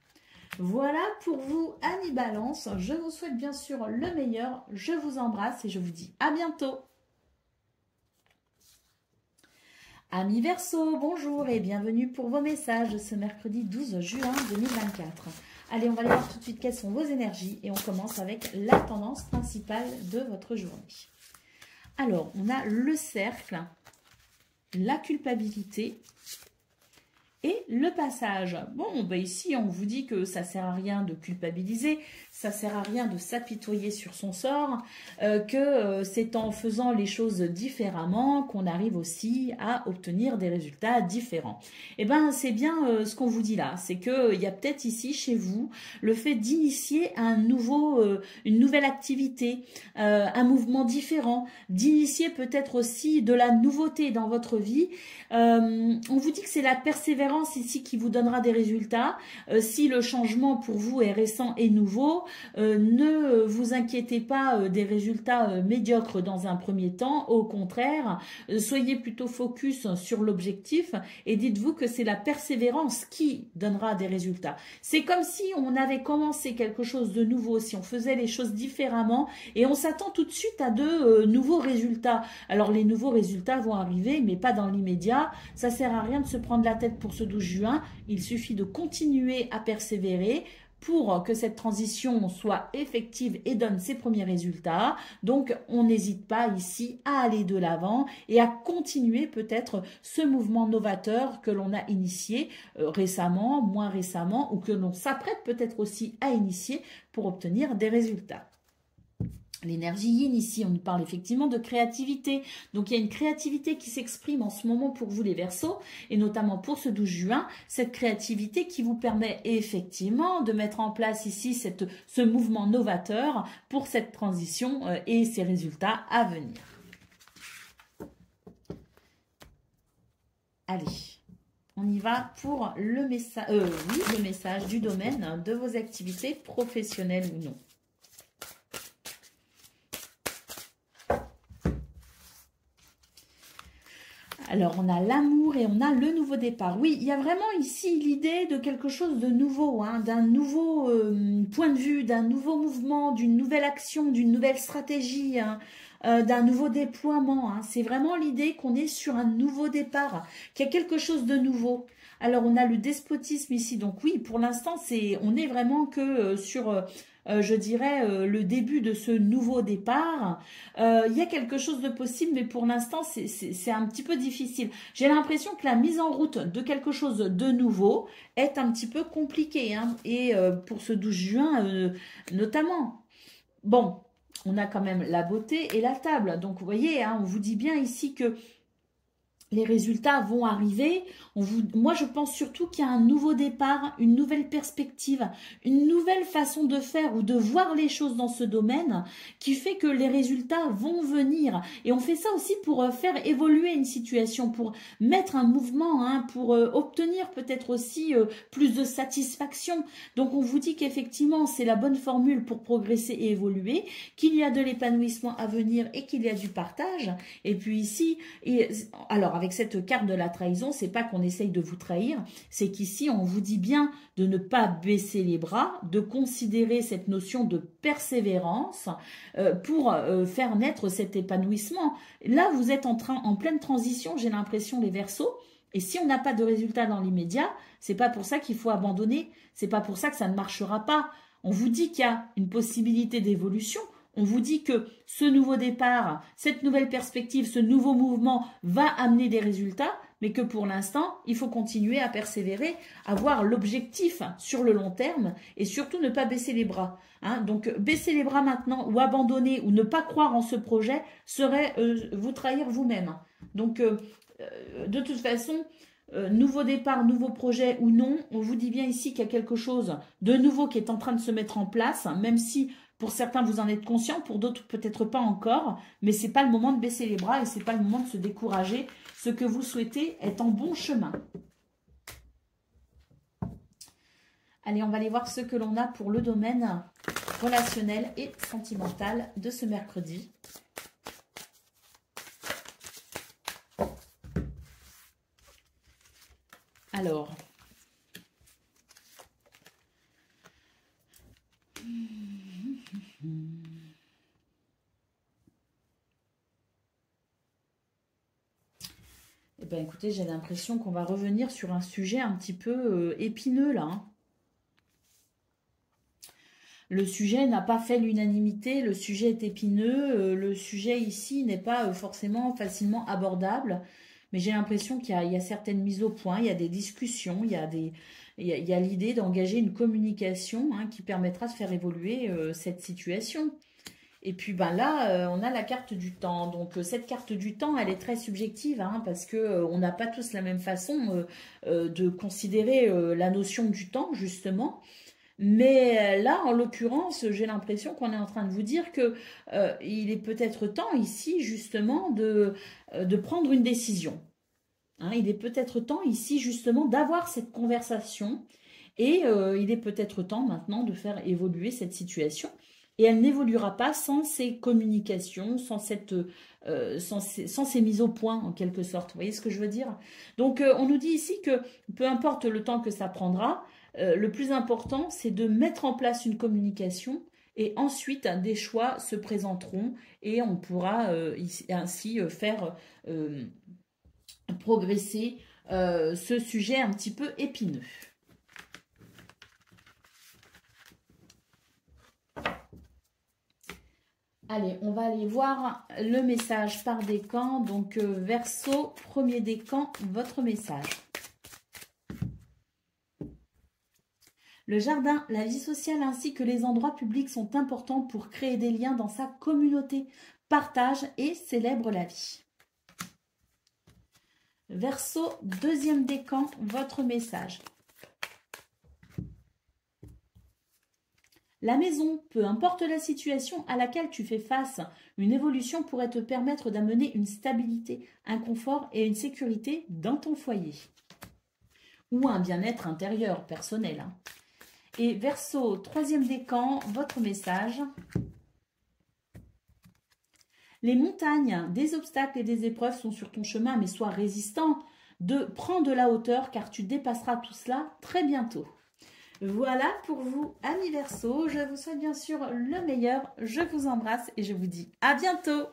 Voilà pour vous, amis Balance. Je vous souhaite bien sûr le meilleur. Je vous embrasse et je vous dis à bientôt. Amis Verseau, bonjour et bienvenue pour vos messages ce mercredi 12 juin 2024. Allez, on va aller voir tout de suite quelles sont vos énergies et on commence avec la tendance principale de votre journée. Alors, on a le cercle, la culpabilité et le passage. Bon, ben ici, on vous dit que ça ne sert à rien de culpabiliser, ça ne sert à rien de s'apitoyer sur son sort, que c'est en faisant les choses différemment qu'on arrive aussi à obtenir des résultats différents. Eh bien, c'est bien ce qu'on vous dit là, c'est qu'il y a peut-être ici, chez vous, le fait d'initier une nouvelle activité, un mouvement différent, d'initier peut-être aussi de la nouveauté dans votre vie. On vous dit que c'est la persévérance ici qui vous donnera des résultats. Si le changement pour vous est récent et nouveau, ne vous inquiétez pas des résultats médiocres dans un premier temps. Au contraire, soyez plutôt focus sur l'objectif et dites-vous que c'est la persévérance qui donnera des résultats. C'est comme si on avait commencé quelque chose de nouveau, si on faisait les choses différemment et on s'attend tout de suite à de nouveaux résultats. Alors les nouveaux résultats vont arriver, mais pas dans l'immédiat. Ça sert à rien de se prendre la tête pour ce 12 juin. Il suffit de continuer à persévérer pour que cette transition soit effective et donne ses premiers résultats. Donc, on n'hésite pas ici à aller de l'avant et à continuer peut-être ce mouvement novateur que l'on a initié récemment, moins récemment, ou que l'on s'apprête peut-être aussi à initier pour obtenir des résultats. L'énergie yin ici, on nous parle effectivement de créativité. Donc, il y a une créativité qui s'exprime en ce moment pour vous les Verseaux, et notamment pour ce 12 juin, cette créativité qui vous permet effectivement de mettre en place ici ce mouvement novateur pour cette transition et ses résultats à venir. Allez, on y va pour le message du domaine de vos activités professionnelles ou non. Alors, on a l'amour et on a le nouveau départ. Oui, il y a vraiment ici l'idée de quelque chose de nouveau, hein, d'un nouveau point de vue, d'un nouveau mouvement, d'une nouvelle action, d'une nouvelle stratégie, hein, d'un nouveau déploiement. Hein. C'est vraiment l'idée qu'on est sur un nouveau départ, qu'il y a quelque chose de nouveau. Alors, on a le despotisme ici. Donc oui, pour l'instant, on est vraiment que sur... je dirais, le début de ce nouveau départ. Il y a quelque chose de possible, mais pour l'instant, c'est un petit peu difficile. J'ai l'impression que la mise en route de quelque chose de nouveau est un petit peu compliquée. Hein, et pour ce 12 juin, notamment. Bon, on a quand même la beauté et la table. Donc, vous voyez, hein, on vous dit bien ici que les résultats vont arriver. Moi, je pense surtout qu'il y a un nouveau départ, une nouvelle perspective, une nouvelle façon de faire ou de voir les choses dans ce domaine qui fait que les résultats vont venir. Et on fait ça aussi pour faire évoluer une situation, pour mettre un mouvement, hein, pour obtenir peut-être aussi plus de satisfaction. Donc, on vous dit qu'effectivement, c'est la bonne formule pour progresser et évoluer, qu'il y a de l'épanouissement à venir et qu'il y a du partage. Et puis ici, alors, avec cette carte de la trahison, c'est pas qu'on essaye de vous trahir, c'est qu'ici, on vous dit bien de ne pas baisser les bras, de considérer cette notion de persévérance pour faire naître cet épanouissement. Là, vous êtes en pleine transition, j'ai l'impression, les Verseaux, et si on n'a pas de résultat dans l'immédiat, c'est pas pour ça qu'il faut abandonner, c'est pas pour ça que ça ne marchera pas. On vous dit qu'il y a une possibilité d'évolution, On vous dit que ce nouveau départ, cette nouvelle perspective, ce nouveau mouvement va amener des résultats, mais que pour l'instant, il faut continuer à persévérer, avoir l'objectif sur le long terme et surtout ne pas baisser les bras. Hein. Donc, baisser les bras maintenant ou abandonner ou ne pas croire en ce projet serait vous trahir vous-même. Donc, de toute façon, nouveau départ, nouveau projet ou non, on vous dit bien ici qu'il y a quelque chose de nouveau qui est en train de se mettre en place, même si pour certains vous en êtes conscients, pour d'autres peut-être pas encore, mais c'est pas le moment de baisser les bras et c'est pas le moment de se décourager. Ce que vous souhaitez est en bon chemin. Allez, on va aller voir ce que l'on a pour le domaine relationnel et sentimental de ce mercredi. Alors, eh bien, écoutez, j'ai l'impression qu'on va revenir sur un sujet un petit peu épineux là. Hein. Le sujet n'a pas fait l'unanimité, le sujet est épineux, le sujet ici n'est pas forcément facilement abordable, mais j'ai l'impression qu'il y a certaines mises au point, il y a des discussions, il y a l'idée d'engager une communication hein, qui permettra de faire évoluer cette situation. Et puis ben là, on a la carte du temps. Donc cette carte du temps, elle est très subjective hein, parce que on n'a pas tous la même façon de considérer la notion du temps justement. Mais là, en l'occurrence, j'ai l'impression qu'on est en train de vous dire que il est peut-être temps ici justement de prendre une décision. Hein, il est peut-être temps ici justement d'avoir cette conversation et il est peut-être temps maintenant de faire évoluer cette situation. Et elle n'évoluera pas sans ces communications, sans ces mises au point en quelque sorte. Vous voyez ce que je veux dire? Donc on nous dit ici que peu importe le temps que ça prendra, le plus important c'est de mettre en place une communication et ensuite des choix se présenteront et on pourra ainsi faire progresser ce sujet un petit peu épineux. Allez, on va aller voir le message par décan. Donc, Verseau, premier décan, votre message. Le jardin, la vie sociale ainsi que les endroits publics sont importants pour créer des liens dans sa communauté. Partage et célèbre la vie. Verseau, deuxième décan, votre message. La maison, peu importe la situation à laquelle tu fais face, une évolution pourrait te permettre d'amener une stabilité, un confort et une sécurité dans ton foyer. Ou un bien-être intérieur, personnel. Hein. Et Verseau, troisième décan, votre message. Les montagnes, des obstacles et des épreuves sont sur ton chemin, mais sois résistant. Prends de la hauteur car tu dépasseras tout cela très bientôt. Voilà pour vous, amis Verseau. Je vous souhaite bien sûr le meilleur. Je vous embrasse et je vous dis à bientôt.